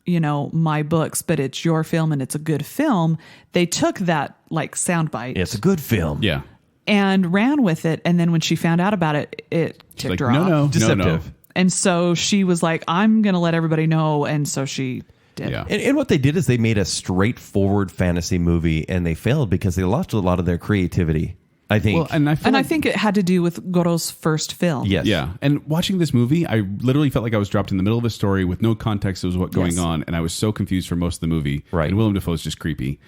my books, but it's your film and it's a good film, they took that like soundbite. It's a good film. Yeah. and ran with it. And then when she found out about it, it ticked her off. No, Deceptive. And so she was like, I'm going to let everybody know. And so she did. Yeah. And what they did is they made a straightforward fantasy movie, and they failed because they lost a lot of their creativity, I think. Well, and I think it had to do with Goro's first film. Yes. Yeah. And watching this movie, I literally felt like I was dropped in the middle of a story with no context of what's going on. And I was so confused for most of the movie. Right. And Willem Dafoe's just creepy.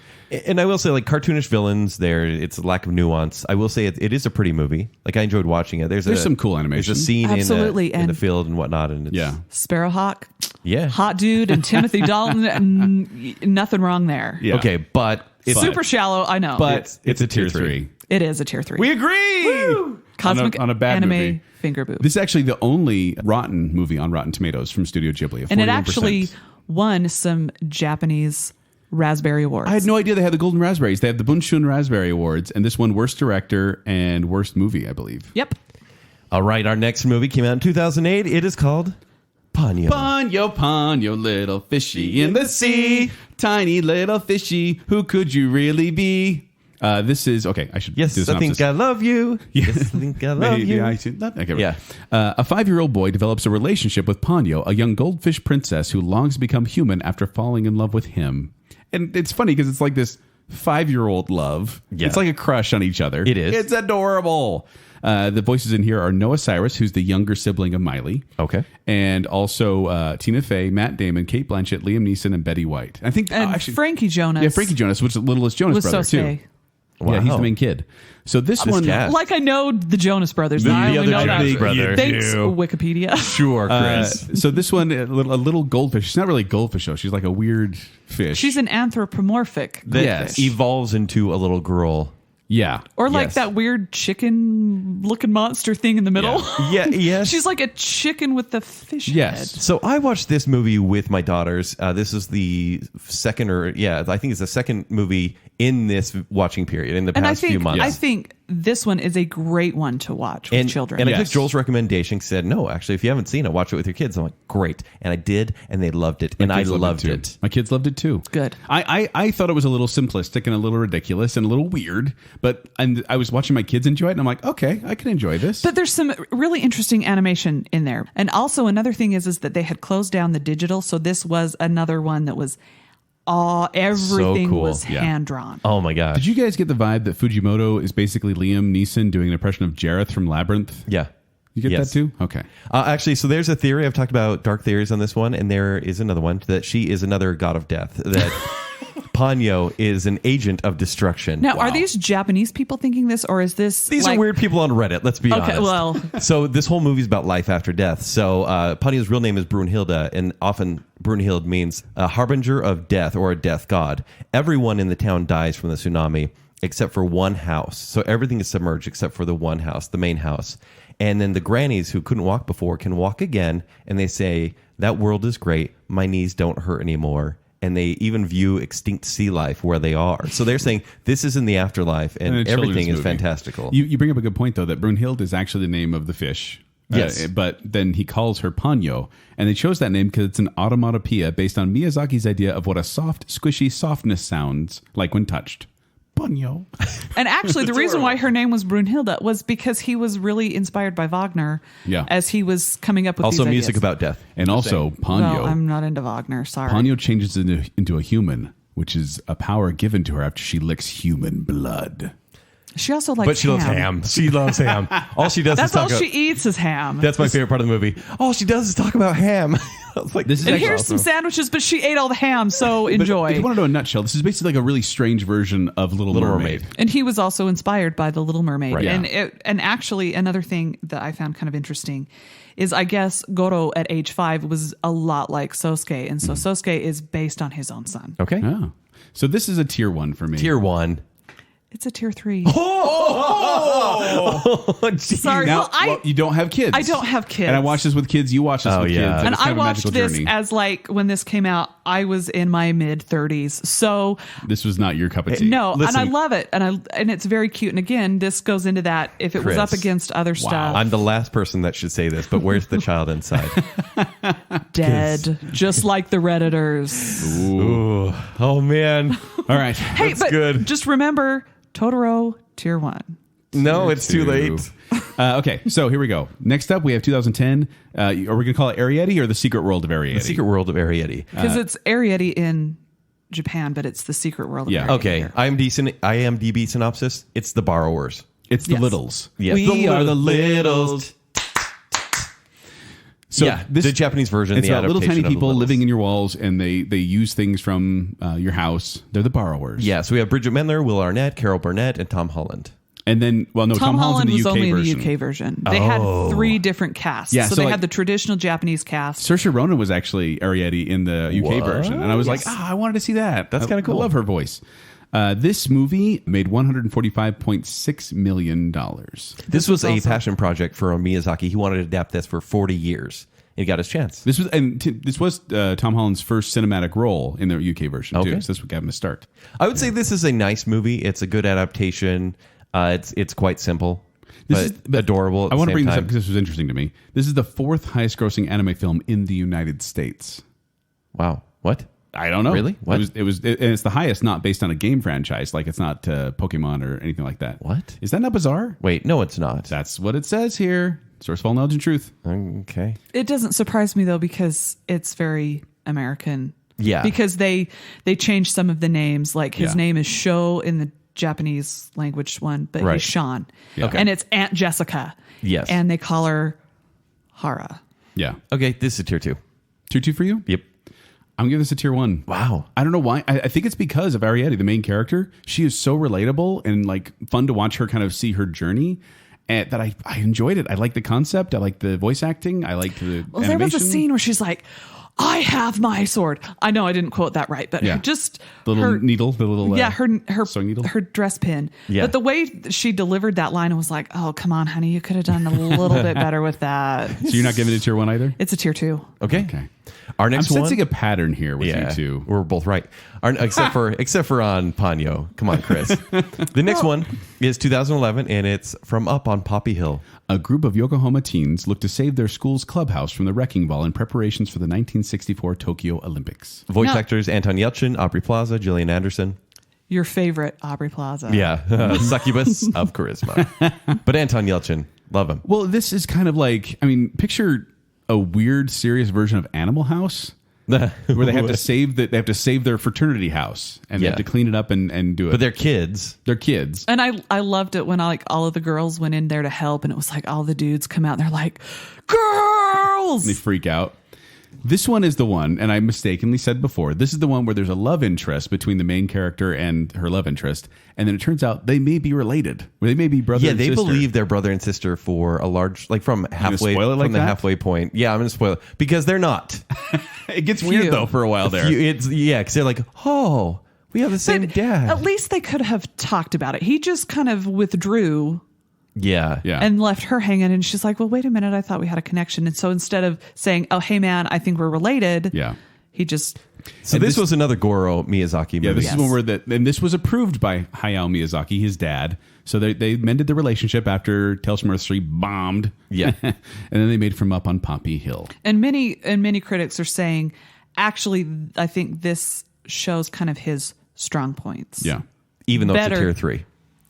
And I will say, like, cartoonish villains, it's a lack of nuance. I will say it is a pretty movie. Like, I enjoyed watching it. There's some cool animation. There's a scene Absolutely. in the field and whatnot. And it's, Sparrowhawk. Yeah. Hot dude and Timothy Dalton. Nothing wrong there. Yeah. Okay, but it's Super shallow, I know. But it's a tier 3. It is a tier 3. We agree. Woo! Cosmic on a bad anime movie. finger boob. This is actually the only rotten movie on Rotten Tomatoes from Studio Ghibli. And it actually won some Japanese Raspberry Awards. I had no idea they had the Golden Raspberries. They have the Bunshun Raspberry Awards, and this won Worst Director and Worst Movie, I believe. Yep. All right, our next movie came out in 2008. It is called Ponyo. Ponyo, Ponyo, little fishy in the sea. Tiny little fishy, who could you really be? This is, okay, I should Yes, do the I think synopsis. I love you. Yes, I think I love Maybe you. I should not. Okay, Yeah. A 5-year-old boy develops a relationship with Ponyo, a young goldfish princess who longs to become human after falling in love with him. And it's funny because it's like this 5-year-old love. Yeah. It's like a crush on each other. It is. It's adorable. The voices in here are Noah Cyrus, who's the younger sibling of Miley. Okay. And also Tina Fey, Matt Damon, Kate Blanchett, Liam Neeson, and Betty White. I think And actually, Frankie Jonas. Yeah, Frankie Jonas, which is the littlest Jonas was brother Sosuke. too. Yeah, he's the main kid. So this one, cast. Like I know the Jonas Brothers. The I only other know that. Jonas brother. Thanks, You. Wikipedia. Sure, Chris. so this one, a little goldfish. She's not really a goldfish though. She's like a weird fish. She's an anthropomorphic that yes. evolves into a little girl. Yeah. Or like Yes. that weird chicken looking monster thing in the middle. Yeah, yes. She's like a chicken with the fish Yes. head. So I watched this movie with my daughters. This is the second I think it's the second movie in this watching period in the And past few months. I think this one is a great one to watch with children. And I Yes. took Joel's recommendation. Said, no, actually, if you haven't seen it, watch it with your kids. I'm like, great. And I did, and they loved it. And I loved too. it. My kids loved it too. Good. I thought it was a little simplistic and a little ridiculous and a little weird, and I was watching my kids enjoy it, and I'm like, okay, I can enjoy this. But there's some really interesting animation in there. And also another thing is that they had closed down the digital. So this was another one that was everything So cool. was Yeah. hand drawn. Oh my gosh. Did you guys get the vibe that Fujimoto is basically Liam Neeson doing an impression of Jareth from Labyrinth? Yeah. You get Yes. that too? Okay. Actually, so there's a theory. I've talked about dark theories on this one, and there is another one that she is another god of death. That Ponyo is an agent of destruction. Now, are these Japanese people thinking this, or is this These are weird people on Reddit. Let's be honest. Okay, well, So this whole movie is about life after death. So Ponyo's real name is Brunhilde, and often Brunhilde means a harbinger of death or a death god. Everyone in the town dies from the tsunami except for one house. So everything is submerged except for the one house, the main house. And then the grannies who couldn't walk before can walk again, and they say, that world is great. My knees don't hurt anymore. And they even view extinct sea life where they are. So they're saying this is in the afterlife, and a children's everything is movie. fantastical. You bring up a good point though that Brunhilde is actually the name of the fish. Yes. But then he calls her Ponyo, and they chose that name because it's an automatopoeia based on Miyazaki's idea of what a soft, squishy softness sounds like when touched. Ponyo. and actually, the reason why her name was Brunhilde was because he was really inspired by Wagner. Yeah. As he was coming up with Also, these music ideas. about death. And also Ponyo. Well, I'm not into Wagner. Sorry. Ponyo changes into a human, which is a power given to her after she licks human blood. She also likes But she loves ham. She loves ham. All she does That's is talk all about, she eats is ham. That's my favorite part of the movie. All she does is talk about ham. I was like, This is and actually here's some sandwiches, but she ate all the ham, so enjoy. If you want to know a nutshell, this is basically like a really strange version of Little Mermaid. And he was also inspired by The Little Mermaid. Right. And actually, another thing that I found kind of interesting is I guess Goro at age 5 was a lot like Sosuke. And so Sosuke is based on his own son. okay. Oh. So this is a tier 1 for me. Tier 1. It's a tier 3. Sorry. Now, well, you don't have kids. I don't have kids. And I watched this with kids. You watched this with yeah. kids. and It's I kind of a watched magical this journey. as like when this came out, I was in my mid 30s. So This was not your cup of tea. no, Listen. and I love it. And it's very cute. And again, this goes into that if it was up Chris. against other stuff. I'm the last person that should say this, but where's the child inside? dead, just like the Redditors. Ooh. Oh, man. All right. Hey, That's but good. just remember Totoro tier 1. No, it's too late. Okay, so here we go. Next up, we have 2010. Are we going to call it Arrietty or The Secret World of Arrietty? The Secret World of Arrietty. Because it's Arrietty in Japan, but it's The Secret World of Arrietty. Okay, IMDb synopsis. It's the borrowers. It's the Littles. Yes. We are the Littles. So the Japanese version. It's the about little adaptation tiny of the people Littles. living in your walls, and they use things from your house. They're the borrowers. Yeah, so we have Bridget Mendler, Will Arnett, Carol Burnett, and Tom Holland. And then, Tom Holland in the was UK only version. in the UK version. They had 3 different casts. Yeah, so so they like- had the traditional Japanese cast. Saoirse Ronan was actually Arrietty in the UK What? version, and I was like, I wanted to see that. That's kinda cool. I love her voice. This movie made $145.6 million. This was a awesome. passion project for Miyazaki. He wanted to adapt this for 40 years. And he got his chance. This was Tom Holland's first cinematic role in the UK version Okay. too. So this would give him a start. I would say this is a nice movie. It's a good adaptation. It's quite simple, but adorable. At I want to bring this time. up because this was interesting to me. This is the 4th highest grossing anime film in the United States. Wow. What? I don't know. Really? What? And it's the highest, not based on a game franchise. Like it's not Pokemon or anything like that. What? Is that not bizarre? Wait, no, it's not. That's what it says here. Source of all knowledge and truth. Okay. It doesn't surprise me, though, because it's very American. Yeah. Because they changed some of the names. Like his Yeah. name is Sho in the Japanese language one, but Right. he's Sean. Yeah. Okay. And it's Aunt Jessica. Yes. And they call her Hara. Yeah. Okay, this is tier 2. Tier 2 for you? Yep. I'm giving this a tier 1. Wow. I don't know why. I think it's because of Arrietty, the main character. She is so relatable and like fun to watch her kind of see her journey. And that I enjoyed it. I like the concept. I like the voice acting. I liked the Well, animation. there was a scene where she's like, I have my sword. I know I didn't quote that right, but Yeah. just The little her needle, the little her sewing needle. her dress pin. Yeah. But the way she delivered that line, I was like, oh, come on, honey, you could have done a little bit better with that. So you're not giving it a tier 1 either? It's a tier 2. Okay. Okay. Our I'm next one. sensing a pattern here with you two. We're both right. Except for on Ponyo. Come on, Chris. The next one is 2011, and it's From Up on Poppy Hill. A group of Yokohama teens look to save their school's clubhouse from the wrecking ball in preparations for the 1964 Tokyo Olympics. Voice No. actors Anton Yelchin, Aubrey Plaza, Gillian Anderson. Your favorite Aubrey Plaza. Yeah, succubus of charisma. But Anton Yelchin, love him. Well, this is kind of like, picture a weird, serious version of Animal House, where they have to save their fraternity house and they Yeah. have to clean it up and do it. But they're kids. They're kids. And I loved it when all of the girls went in there to help, and it was like all the dudes come out and they're like, girls. They freak out. This one is the one, and I mistakenly said before, this is the one where there's a love interest between the main character and her love interest, and then it turns out they may be related. They may be brother Yeah, and they sister. believe they're brother and sister for a large, like from halfway spoil it like from the that? halfway point. Yeah, I'm gonna spoil it because they're not. It gets weird, though, for a while there. Because they're like, oh, we have the same But dad. At least they could have talked about it. He just kind of withdrew Yeah, Yeah. and left her hanging, and she's like, well, wait a minute, I thought we had a connection. And so instead of saying, oh, hey man, I think we're related, Yeah. he just So And this this- was another Goro Miyazaki movie. Yeah, this Yes. is one where and this was approved by Hayao Miyazaki, his dad. So they mended the relationship after Tales from Earth 3 bombed. Yeah. And then they made From Up on Poppy Hill. and many critics are saying, actually, I think this shows kind of his strong points. Yeah. Even though Better. it's a tier 3.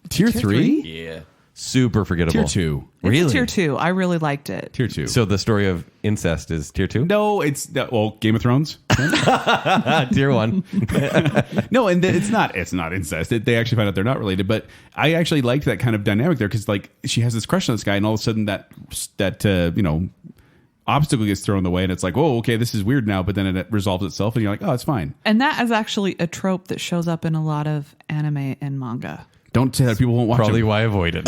Tier Tier 3? Yeah. Super forgettable. Tier 2. It's Really? a tier 2. I really liked it. Tier 2. So the story of incest is tier 2? No, it's Game of Thrones. Tier 1. No, and it's not incest. They actually find out they're not related. But I actually liked that kind of dynamic there because like she has this crush on this guy, and all of a sudden that obstacle gets thrown in the way, and it's like, whoa, okay, this is weird now. But then it resolves itself, and you're like, oh, it's fine. And that is actually a trope that shows up in a lot of anime and manga. Don't say that, people won't watch Probably them. why I avoided.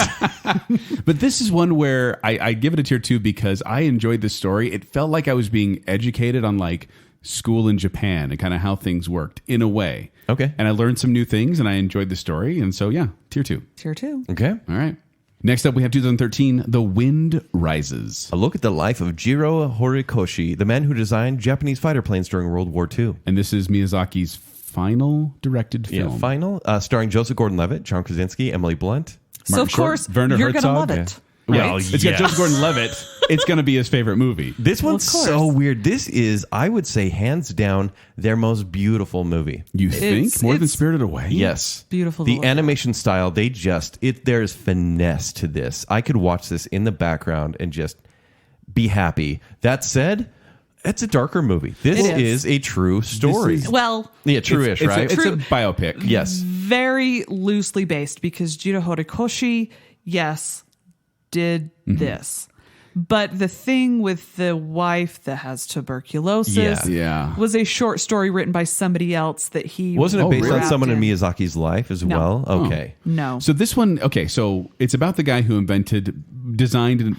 But this is one where I give it a tier 2 because I enjoyed this story. It felt like I was being educated on like school in Japan and kind of how things worked in a way. Okay. And I learned some new things and I enjoyed the story. And so, yeah, tier 2. Tier 2. Okay. All right. Next up, we have 2013, The Wind Rises. A look at the life of Jiro Horikoshi, the man who designed Japanese fighter planes during World War II. And this is Miyazaki's final directed film. Yeah, final. Starring Joseph Gordon-Levitt, John Krasinski, Emily Blunt. So, Martin of Short, course, Werner you're going to Herzog. love it. Well, Right? it's got Joseph Gordon-Levitt it's going to be his favorite movie. This one's so weird. This is, I would say, hands down, their most beautiful movie. You think? More than Spirited Away? Yes. Beautiful. The animation style, there's finesse to this. I could watch this in the background and just be happy. That said, it's a darker movie. This is a true story. True-ish, right? It's a biopic. Yes. Very loosely based because Jiro Horikoshi, yes, did this. But the thing with the wife that has tuberculosis was a short story written by somebody else that he... Wasn't it based on someone in Miyazaki's life as well? Okay. No. So this one, so it's about the guy who designed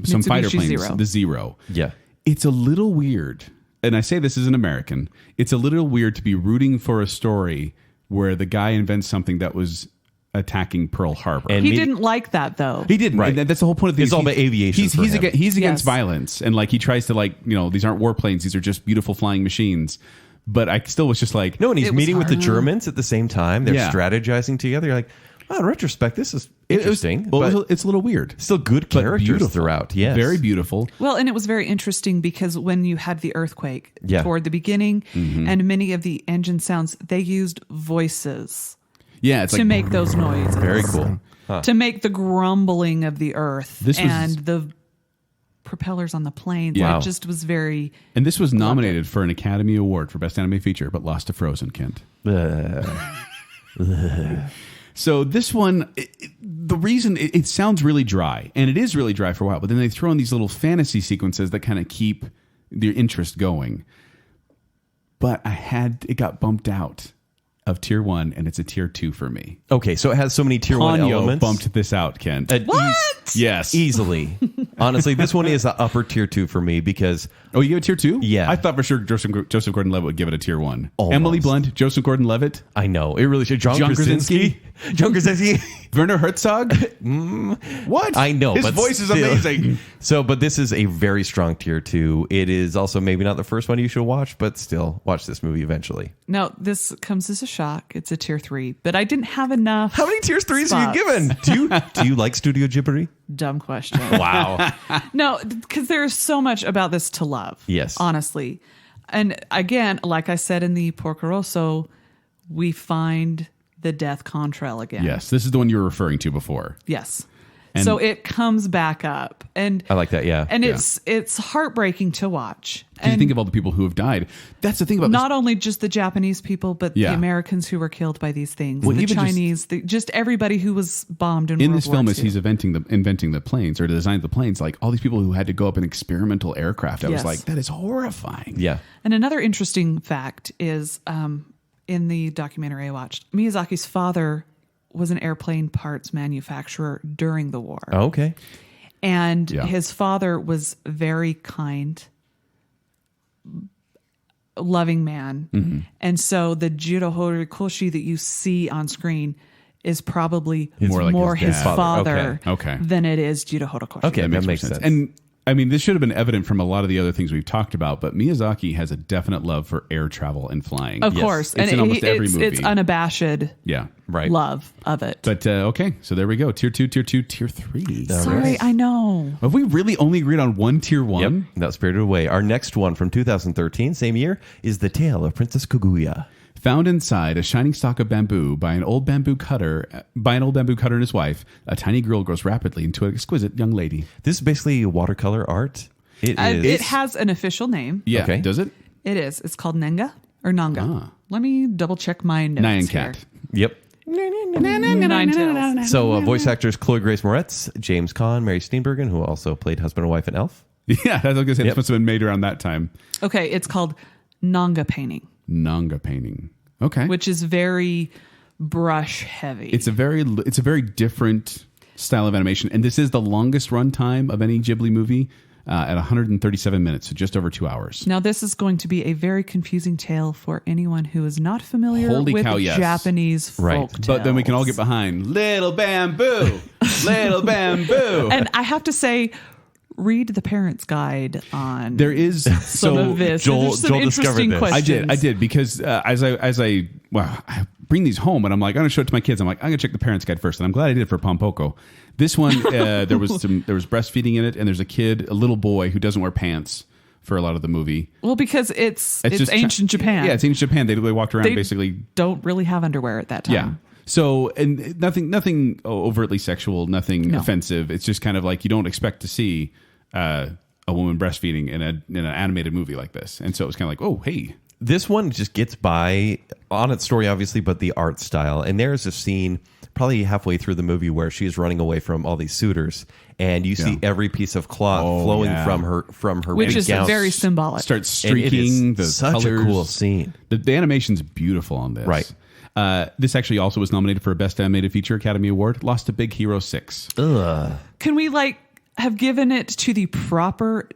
some fighter planes, the Zero. Yeah. It's a little weird, and I say this as an American, it's a little weird to be rooting for a story where the guy invents something that was attacking Pearl Harbor. And he didn't like that, though. He didn't. Right. And that's the whole point of these. It's all about aviation. He's against violence, and like he tries to these aren't warplanes; these are just beautiful flying machines. But I still was just like, no, and he's meeting with the Germans at the same time. They're strategizing together. You're like, in retrospect, this is interesting. It's a little weird. Still good characters throughout. Yes. Very beautiful. Well, and it was very interesting because when you had the earthquake toward the beginning and many of the engine sounds, they used voices to make those noises. Very cool. To make the grumbling of the earth the propellers on the planes. It just was very... And this was nominated for an Academy Award for Best Anime Feature, but lost to Frozen, Kent. So this one, the reason it sounds really dry, and it is really dry for a while, but then they throw in these little fantasy sequences that kind of keep their interest going. But it got bumped out of tier 1, and it's a tier 2 for me. Okay, so it has so many tier 1 elements. Bumped this out, Kent. What? Yes. Easily. Honestly, this one is an upper tier 2 for me because... Oh, you give it tier 2? Yeah. I thought for sure Joseph Gordon-Levitt would give it a tier 1. Almost. Emily Blunt, Joseph Gordon-Levitt. I know. It really should. John Krasinski. John Krasinski. Werner Herzog. What? I know. His voice is amazing. But this is a very strong tier 2. It is also maybe not the first one you should watch, but still watch this movie eventually. No, this comes as a shock. It's a tier 3, but I didn't have enough. How many tiers 3s are you given? Do you like Studio Ghibli? Dumb question. Wow. No, because there's so much about this to love. Yes. Honestly. And again, like I said in the Porco Rosso, we find the death contrail again. Yes, this is the one you were referring to before. Yes. And so it comes back up. And I like that, yeah. And it's heartbreaking to watch. And you think of all the people who have died. That's the thing about not only just the Japanese people, but the Americans who were killed by these things. Well, the Chinese, just everybody who was bombed in World this War film II. as he's inventing the planes or designed the planes, like all these people who had to go up in experimental aircraft. I was like, that is horrifying. Yeah. And another interesting fact is in the documentary I watched, Miyazaki's father was an airplane parts manufacturer during the war. Oh, okay. And his father was very kind, loving man. Mm-hmm. And so the Jiro Horikoshi that you see on screen is probably more his father than it is Jiro Horikoshi. Okay, that makes sense. And I mean, this should have been evident from a lot of the other things we've talked about, but Miyazaki has a definite love for air travel and flying. Of course. It's in almost every movie. It's unabashed love of it. But okay, so there we go. Tier 2, tier 2, tier 3. Sorry, I know. Have we really only agreed on one tier 1? Yep, that's Spirited Away. Our next one from 2013, same year, is The Tale of Princess Kaguya. Found inside a shining stalk of bamboo by an old bamboo cutter and his wife, a tiny girl grows rapidly into an exquisite young lady. This is basically watercolor art. It has an official name. Yeah, okay. Does it? It is. It's called Nenga or Nanga. Let me double check my notes. Nyan Cat. Yep. Nine Tails. So voice actors Chloe Grace Moretz, James Caan, Mary Steenburgen, who also played husband and wife in Elf. Yeah, I was going to say this must have been made around that time. Okay, it's called Nanga painting. Nanga painting. Okay. Which is very brush heavy. It's a very different style of animation, and this is the longest run time of any Ghibli movie at 137 minutes, so just over 2 hours. Now, this is going to be a very confusing tale for anyone who is not familiar with Japanese folk tales. But then we can all get behind Little Bamboo, Little Bamboo. And I have to say, read the parents' guide on there is some of this. Joel There's some interesting discovered this. questions. I did because as I bring these home and I'm like, I'm gonna show it to my kids. I'm like, I'm gonna check the parents' guide first, and I'm glad I did it for Pompoko. This one, there was breastfeeding in it, and there's a little boy who doesn't wear pants for a lot of the movie. Well, because it's just ancient Japan. Yeah, it's ancient Japan. They walked around They basically. don't really have underwear at that time. Yeah. So, and nothing overtly sexual, nothing offensive. It's just kind of like you don't expect to see a woman breastfeeding in an animated movie like this. And so it was kind of like, oh, hey. This one just gets by on its story, obviously, but the art style. And there's a scene probably halfway through the movie where she's running away from all these suitors, and you see every piece of cloth flowing from her which big is gown. very symbolic. Starts streaking the such colors. a cool scene. The animation's beautiful on this. Right. This actually also was nominated for a Best Animated Feature Academy Award. Lost to Big Hero 6. Can we have given it to the proper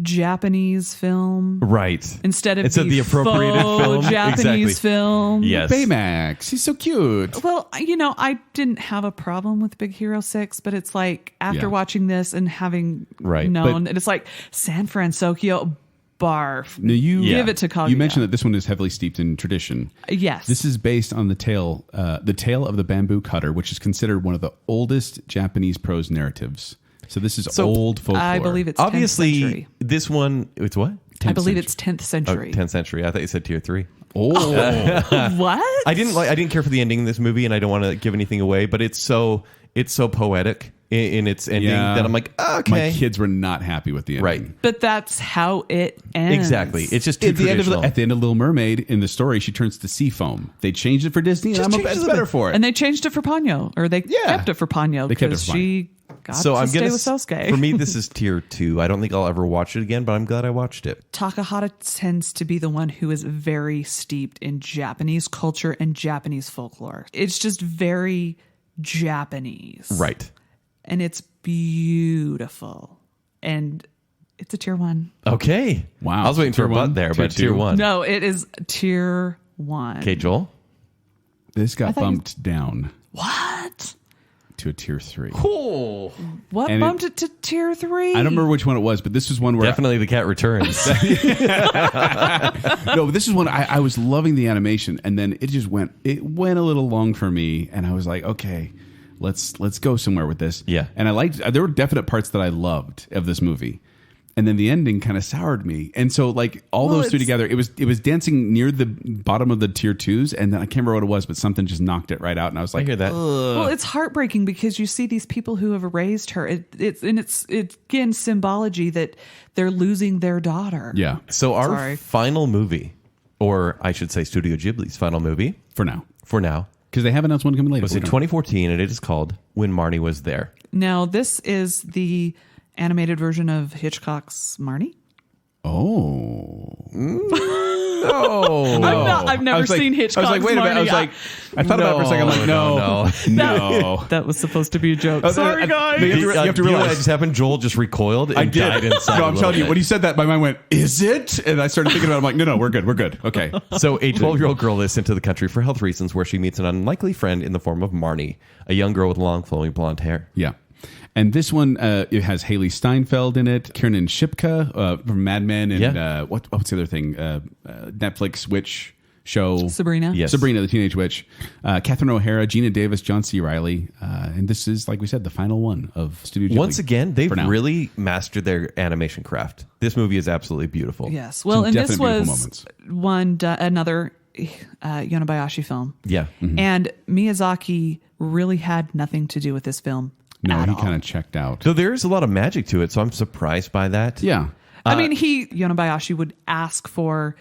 Japanese film? Right. Instead of the appropriated faux film. Japanese Exactly. film. Yes. Baymax. He's so cute. Well, I didn't have a problem with Big Hero 6, but it's like after watching this and having known, and it's like San Francisco, barf. Now Give it to Kaguya. You mentioned that this one is heavily steeped in tradition. Yes. This is based on the tale of the bamboo cutter, which is considered one of the oldest Japanese prose narratives. So this is old folklore. I believe it's 10th Obviously, century. this one, it's what? I believe it's 10th century. 10th century. I thought you said tier 3. Oh, What? I didn't care for the ending of this movie, and I don't want to give anything away, but it's so poetic in its ending that I'm like, okay. My kids were not happy with the ending. Right. But that's how it ends. Exactly. It's just too At the traditional. end of Little Mermaid, in the story, she turns to sea foam. They changed it for Disney, and it's better for it. And they changed it for Ponyo, or they kept it for Ponyo They kept it because for she got So to I'm stay gonna with Sosuke. For me, this is tier 2. I don't think I'll ever watch it again, but I'm glad I watched it. Takahata tends to be the one who is very steeped in Japanese culture and Japanese folklore. It's just very Japanese. Right. And it's beautiful. And it's a tier 1. Okay. Wow. I was waiting for Tier a butt one? there, Tier but tier two? 1. No, it is tier 1. Okay, Joel. This got thought you- bumped down What? to a tier 3. Cool. What And bumped it to tier 3? I don't remember which one it was, but this was one where Definitely The Cat Returns. no, but this is one I was loving the animation, and then it went a little long for me, and I was like, okay, let's go somewhere with this. Yeah. And there were definite parts that I loved of this movie. And then the ending kind of soured me. And so like those two together, it was dancing near the bottom of the tier 2s, and then I can't remember what it was, but something just knocked it right out. And I was like, I hear that. Well, it's heartbreaking because you see these people who have raised her. It's again symbology that they're losing their daughter. yeah, So our Sorry. final movie, or I should say Studio Ghibli's final movie for now. because They have announced one coming later. was in 2014, and it is called When Marnie Was There. Now this is the animated version of Hitchcock's Marnie. Oh. Oh, I've never seen Hitchcock's I was like, wait a minute. Marnie. I thought about it for a second. I'm like, no. That was supposed to be a joke. Sorry, guys. You have to realize that just happened. Joel just recoiled and died inside. No, I'm telling you, when you said that, my mind went, is it? And I started thinking about it. I'm like, no, we're good. Okay. So a 12-year-old girl is sent to the country for health reasons, where she meets an unlikely friend in the form of Marnie, a young girl with long flowing blonde hair. Yeah. And this one, it has Haley Steinfeld in it, Kiernan Shipka from Mad Men, and what's the other thing? Netflix witch show. Sabrina. Yes. Sabrina, the Teenage Witch. Catherine O'Hara, Gina Davis, John C. Reilly. And this is, like we said, the final one of Studio Ghibli. Once again, they've for now. really mastered their animation craft. This movie is absolutely beautiful. Yes. Well, Some and this definite beautiful was moments. another Yonebayashi film. Yeah. And Miyazaki really had nothing to do with this film. No, at he all. kind of checked out. So there's a lot of magic to it, so I'm surprised by that. Yeah. I mean, Yonebayashi would ask for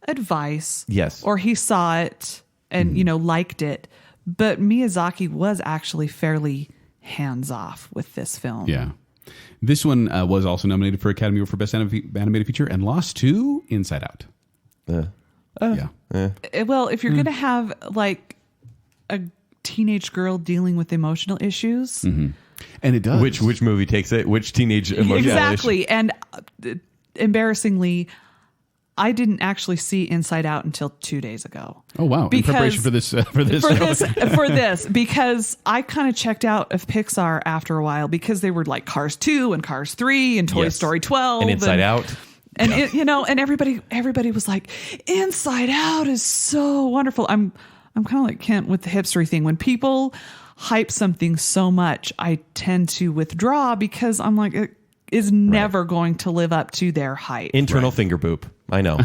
advice. Yes. Or he saw it and, liked it. But Miyazaki was actually fairly hands off with this film. Yeah. This one was also nominated for Academy Award for Best Animated Feature and lost to Inside Out. Yeah. Well, if you're going to have like a teenage girl dealing with emotional issues. And it does. Which movie takes it? Which teenage emotional Exactly. And embarrassingly, I didn't actually see Inside Out until 2 days ago. Oh, wow. In preparation for this because I kind of checked out of Pixar after a while because they were like Cars 2 and Cars 3 and Toy Story 12 and Inside Out. And and everybody was like, Inside Out is so wonderful. I'm kind of like Kent with the hipstery thing. When people hype something so much, I tend to withdraw because I'm like, it is never going to live up to their hype. Internal finger boop. I know.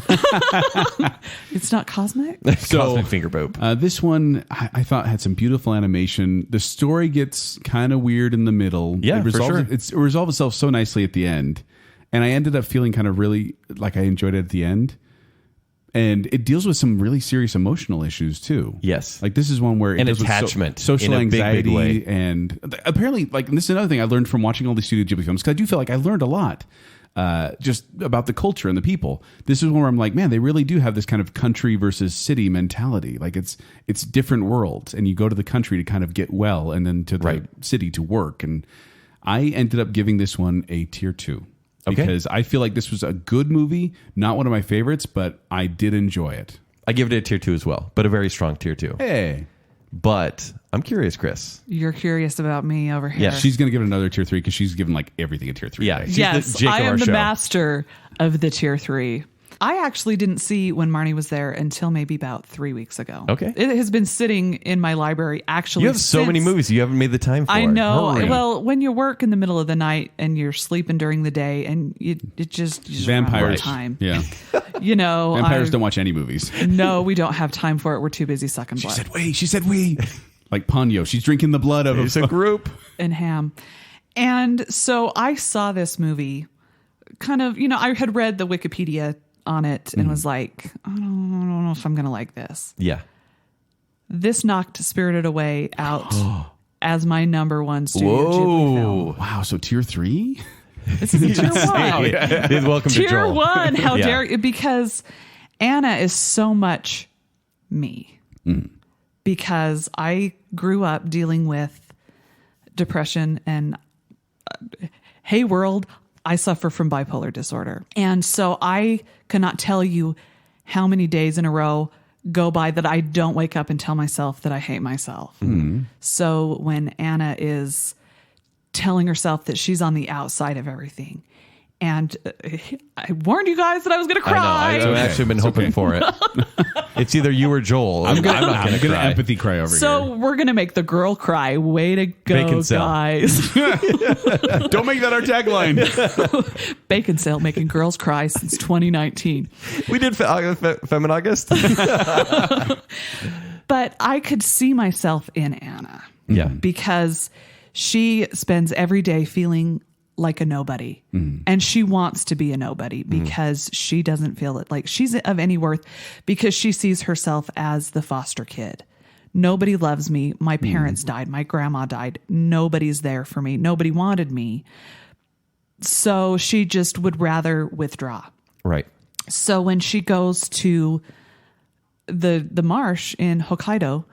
It's not cosmic? Cosmic finger boop. This one I thought had some beautiful animation. The story gets kind of weird in the middle. Yeah, for sure. It resolved itself so nicely at the end. And I ended up feeling kind of really like I enjoyed it at the end. And it deals with some really serious emotional issues too. Yes. Like this is one where it deals attachment with social in a anxiety big way. and apparently like, and this is another thing I learned from watching all these Studio Ghibli films, because I do feel like I learned a lot just about the culture and the people. This is one where I'm like, man, they really do have this kind of country versus city mentality. Like it's different worlds, and you go to the country to kind of get well, and then to the city to work. And I ended up giving this one a tier 2. Because I feel like this was a good movie, not one of my favorites, but I did enjoy it. I give it a tier 2 as well, but a very strong tier 2. Hey. But I'm curious, Chris. You're curious about me over here. Yeah. She's going to give it another tier 3 because she's given like everything a tier 3. Yeah. Today. She's Yes, I am the master of the tier 3. I actually didn't see When Marnie Was There until maybe about 3 weeks ago. Okay. It has been sitting in my library actually. You have so many movies you haven't made the time for. I know. Hurry. Well, when you work in the middle of the night and you're sleeping during the day and you just Vampires. run out of time. Yeah. Vampires don't watch any movies. No, we don't have time for it. We're too busy sucking blood. She said we. Like Ponyo. She's drinking the blood of a group. And ham. And so I saw this movie kind of, I had read the Wikipedia on it and was like, I don't know if I'm going to like this. Yeah. This knocked Spirited Away out as my number one Studio Ghibli film. Wow. So tier 3? This is a tier 1. Welcome to Tier Joel. 1. How dare you? Because Anna is so much me. Because I grew up dealing with depression and hey world, I suffer from bipolar disorder. And so I cannot tell you how many days in a row go by that I don't wake up and tell myself that I hate myself. So when Anna is telling herself that she's on the outside of everything, and I warned you guys that I was going to cry. I know. I've actually been hoping for it. It's either you or Joel. I'm not going to empathy cry over here. So we're going to make the girl cry. Way to go, Baconsale. guys. Don't make that our tagline. Baconsale, making girls cry since 2019. We did Femin August. But I could see myself in Anna. Yeah. Because she spends every day feeling like a nobody. And she wants to be a nobody because she doesn't feel it like she's of any worth, because she sees herself as the foster kid. Nobody loves me. My parents died. My grandma died. Nobody's there for me. Nobody wanted me. So she just would rather withdraw. Right. So when she goes to the marsh in Hokkaido,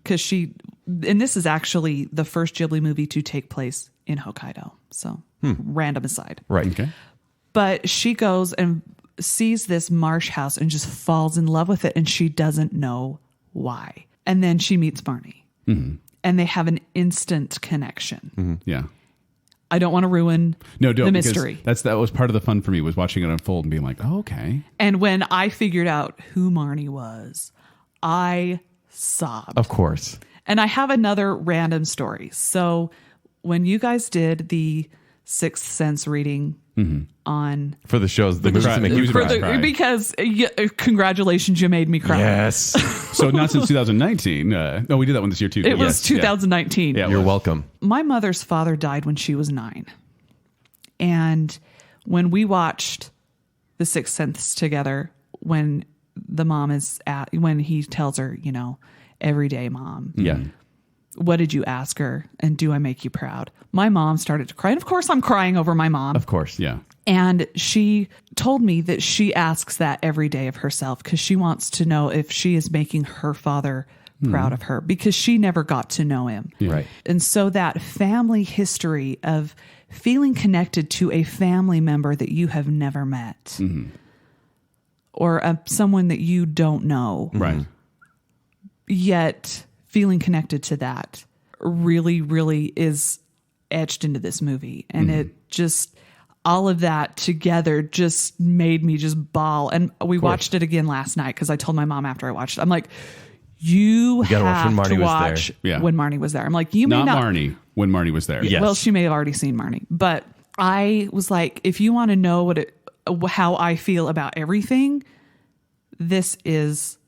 because and this is actually the first Ghibli movie to take place in Hokkaido. So random aside. Right. Okay. But she goes and sees this marsh house and just falls in love with it, and she doesn't know why. And then she meets Barney, and they have an instant connection. Yeah. I don't want to ruin the mystery. That was part of the fun for me, was watching it unfold and being like, oh, okay. And when I figured out who Marnie was, I sobbed. Of course. And I have another random story. So when you guys did the Sixth Sense reading on For the shows, the movies that make you cry. because congratulations, you made me cry. Yes. So not since 2019. No, we did that one this year too. It was 2019. Yeah, You're welcome. My mother's father died when she was 9. And when we watched The Sixth Sense together, when the mom when he tells her, every day, Mom. Yeah. What did you ask her? And do I make you proud? My mom started to cry. And of course, I'm crying over my mom. Of course. Yeah. And she told me that she asks that every day of herself because she wants to know if she is making her father proud of her, because she never got to know him. Yeah. Right. And so that family history of feeling connected to a family member that you have never met or someone that you don't know. Right. Yet feeling connected to that really, really is etched into this movie. And it just, all of that together just made me just bawl. And we watched it again last night because I told my mom after I watched it, I'm like, you have to watch when Marnie was there. I'm like, you may not Marnie when Marnie was there. Yes. Well, she may have already seen Marnie, but I was like, if you want to know how I feel about everything, this is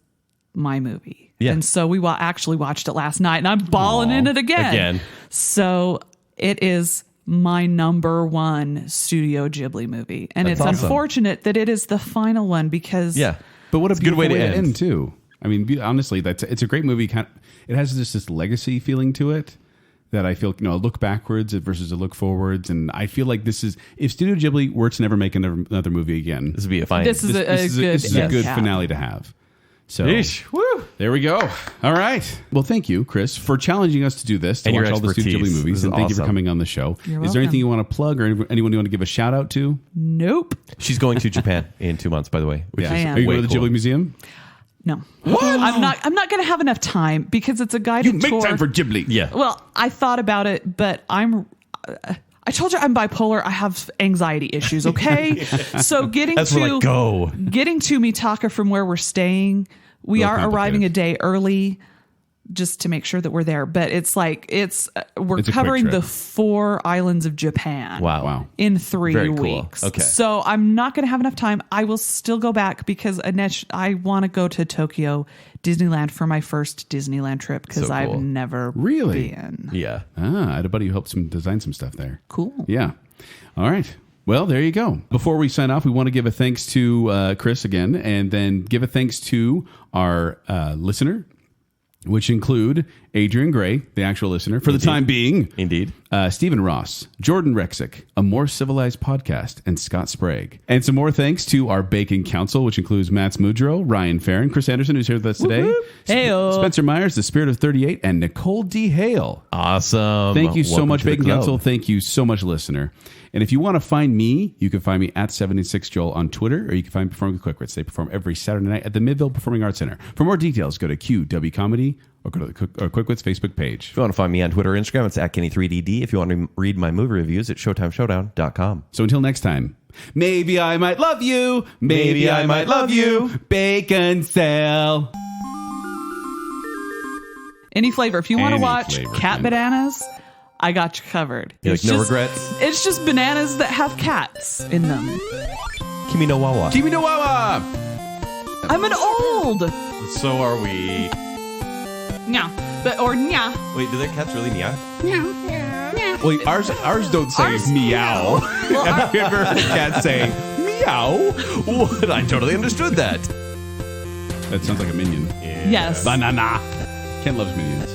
my movie. Yeah. And so we actually watched it last night, and I'm bawling in it again. So it is my number one Studio Ghibli movie. And it's unfortunate that it is the final one because... Yeah. But what a good way to end too. I mean, honestly, it's a great movie. It has this legacy feeling to it that I feel, a look backwards versus a look forwards. And I feel like this is, if Studio Ghibli were to never make another movie again, this would be a fine. This is a good finale to have. So there we go. All right. Well, thank you, Kris, for challenging us to do this, to watch all the Studio Ghibli movies. And thank you for coming on the show. Is there anything you want to plug or anyone you want to give a shout out to? Nope. She's going to Japan in 2 months, by the way. I am. Are you going to the Ghibli Museum? No. What? I'm not going to have enough time because it's a guided tour. You make time for Ghibli. Yeah. Well, I thought about it, but I told you I'm bipolar. I have anxiety issues, okay? So getting to Mitaka from where we're staying, we are arriving a day early just to make sure that we're there. But it's like we're covering the 4 islands of Japan. Wow. In 3 Very weeks. Cool. Okay. So I'm not going to have enough time. I will still go back because I want to go to Tokyo Disneyland for my first Disneyland trip because I've never been. Yeah. I had a buddy who helped design some stuff there. Cool. Yeah. All right. Well, there you go. Before we sign off, we want to give a thanks to Kris again, and then give a thanks to our listener, which include Adrian Gray, the actual listener, for the time being. Indeed. Stephen Ross, Jordan Rexick, A More Civilized Podcast, and Scott Sprague. And some more thanks to our Bacon Council, which includes Matt Mudrow, Ryan Farron, Kris Anderson, who's here with us today, Spencer Myers, The Spirit of 38, and Nicole D. Hale. Awesome. Thank you so much, Bacon Council. Thank you so much, listener. And if you want to find me, you can find me at 76Joel on Twitter, or you can find me performing with Quick Wits. They perform every Saturday night at the Midville Performing Arts Center. For more details, go to QW Comedy or go to the Quick Wits Facebook page. If you want to find me on Twitter or Instagram, it's at Kenny3DD. If you want to read my movie reviews, it's ShowtimeShowdown.com. So until next time, maybe I might love you. Maybe I might love you. Baconsale. Any flavor. If you want to watch Cat Bananas, I got you covered. No regrets? It's just bananas that have cats in them. Kimi no Wawa. Kimi no Wawa. I'm an old. So are we. Nya. Or nya. Wait, do their cats really meow? Well, ours don't say meow. Have you ever heard a cat say meow? What? I totally understood that. That sounds like a minion. Yeah. Yes. Banana. Ken loves minions.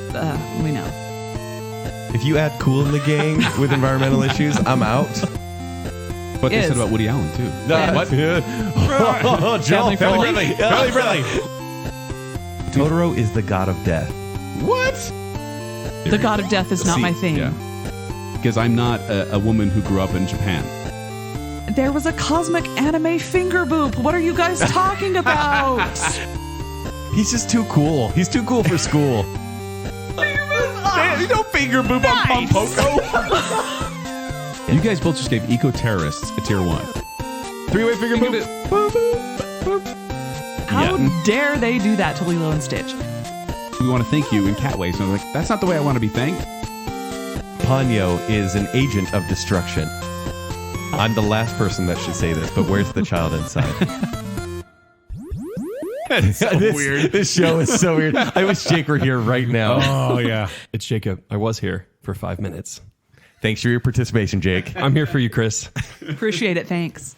We know. If you add cool in the gang with environmental issues, I'm out. But they said about Woody Allen, too. What? Oh, Joel, family friendly. Totoro is the god of death. What? The god of death is not my thing. Yeah. Because I'm not a woman who grew up in Japan. There was a cosmic anime finger boop. What are you guys talking about? He's just too cool. He's too cool for school. You don't finger boop on Pompoko. You guys both just gave eco-terrorists a tier 1. 3-way finger boop. How dare they do that to Lilo and Stitch? We want to thank you in cat ways. And I was like, that's not the way I want to be thanked. Ponyo is an agent of destruction. I'm the last person that should say this, but where's the child inside? That's so weird. This show is so weird. I wish Jake were here right now. Oh, yeah. It's Jacob. I was here for 5 minutes. Thanks for your participation, Jake. I'm here for you, Kris. Appreciate it. Thanks.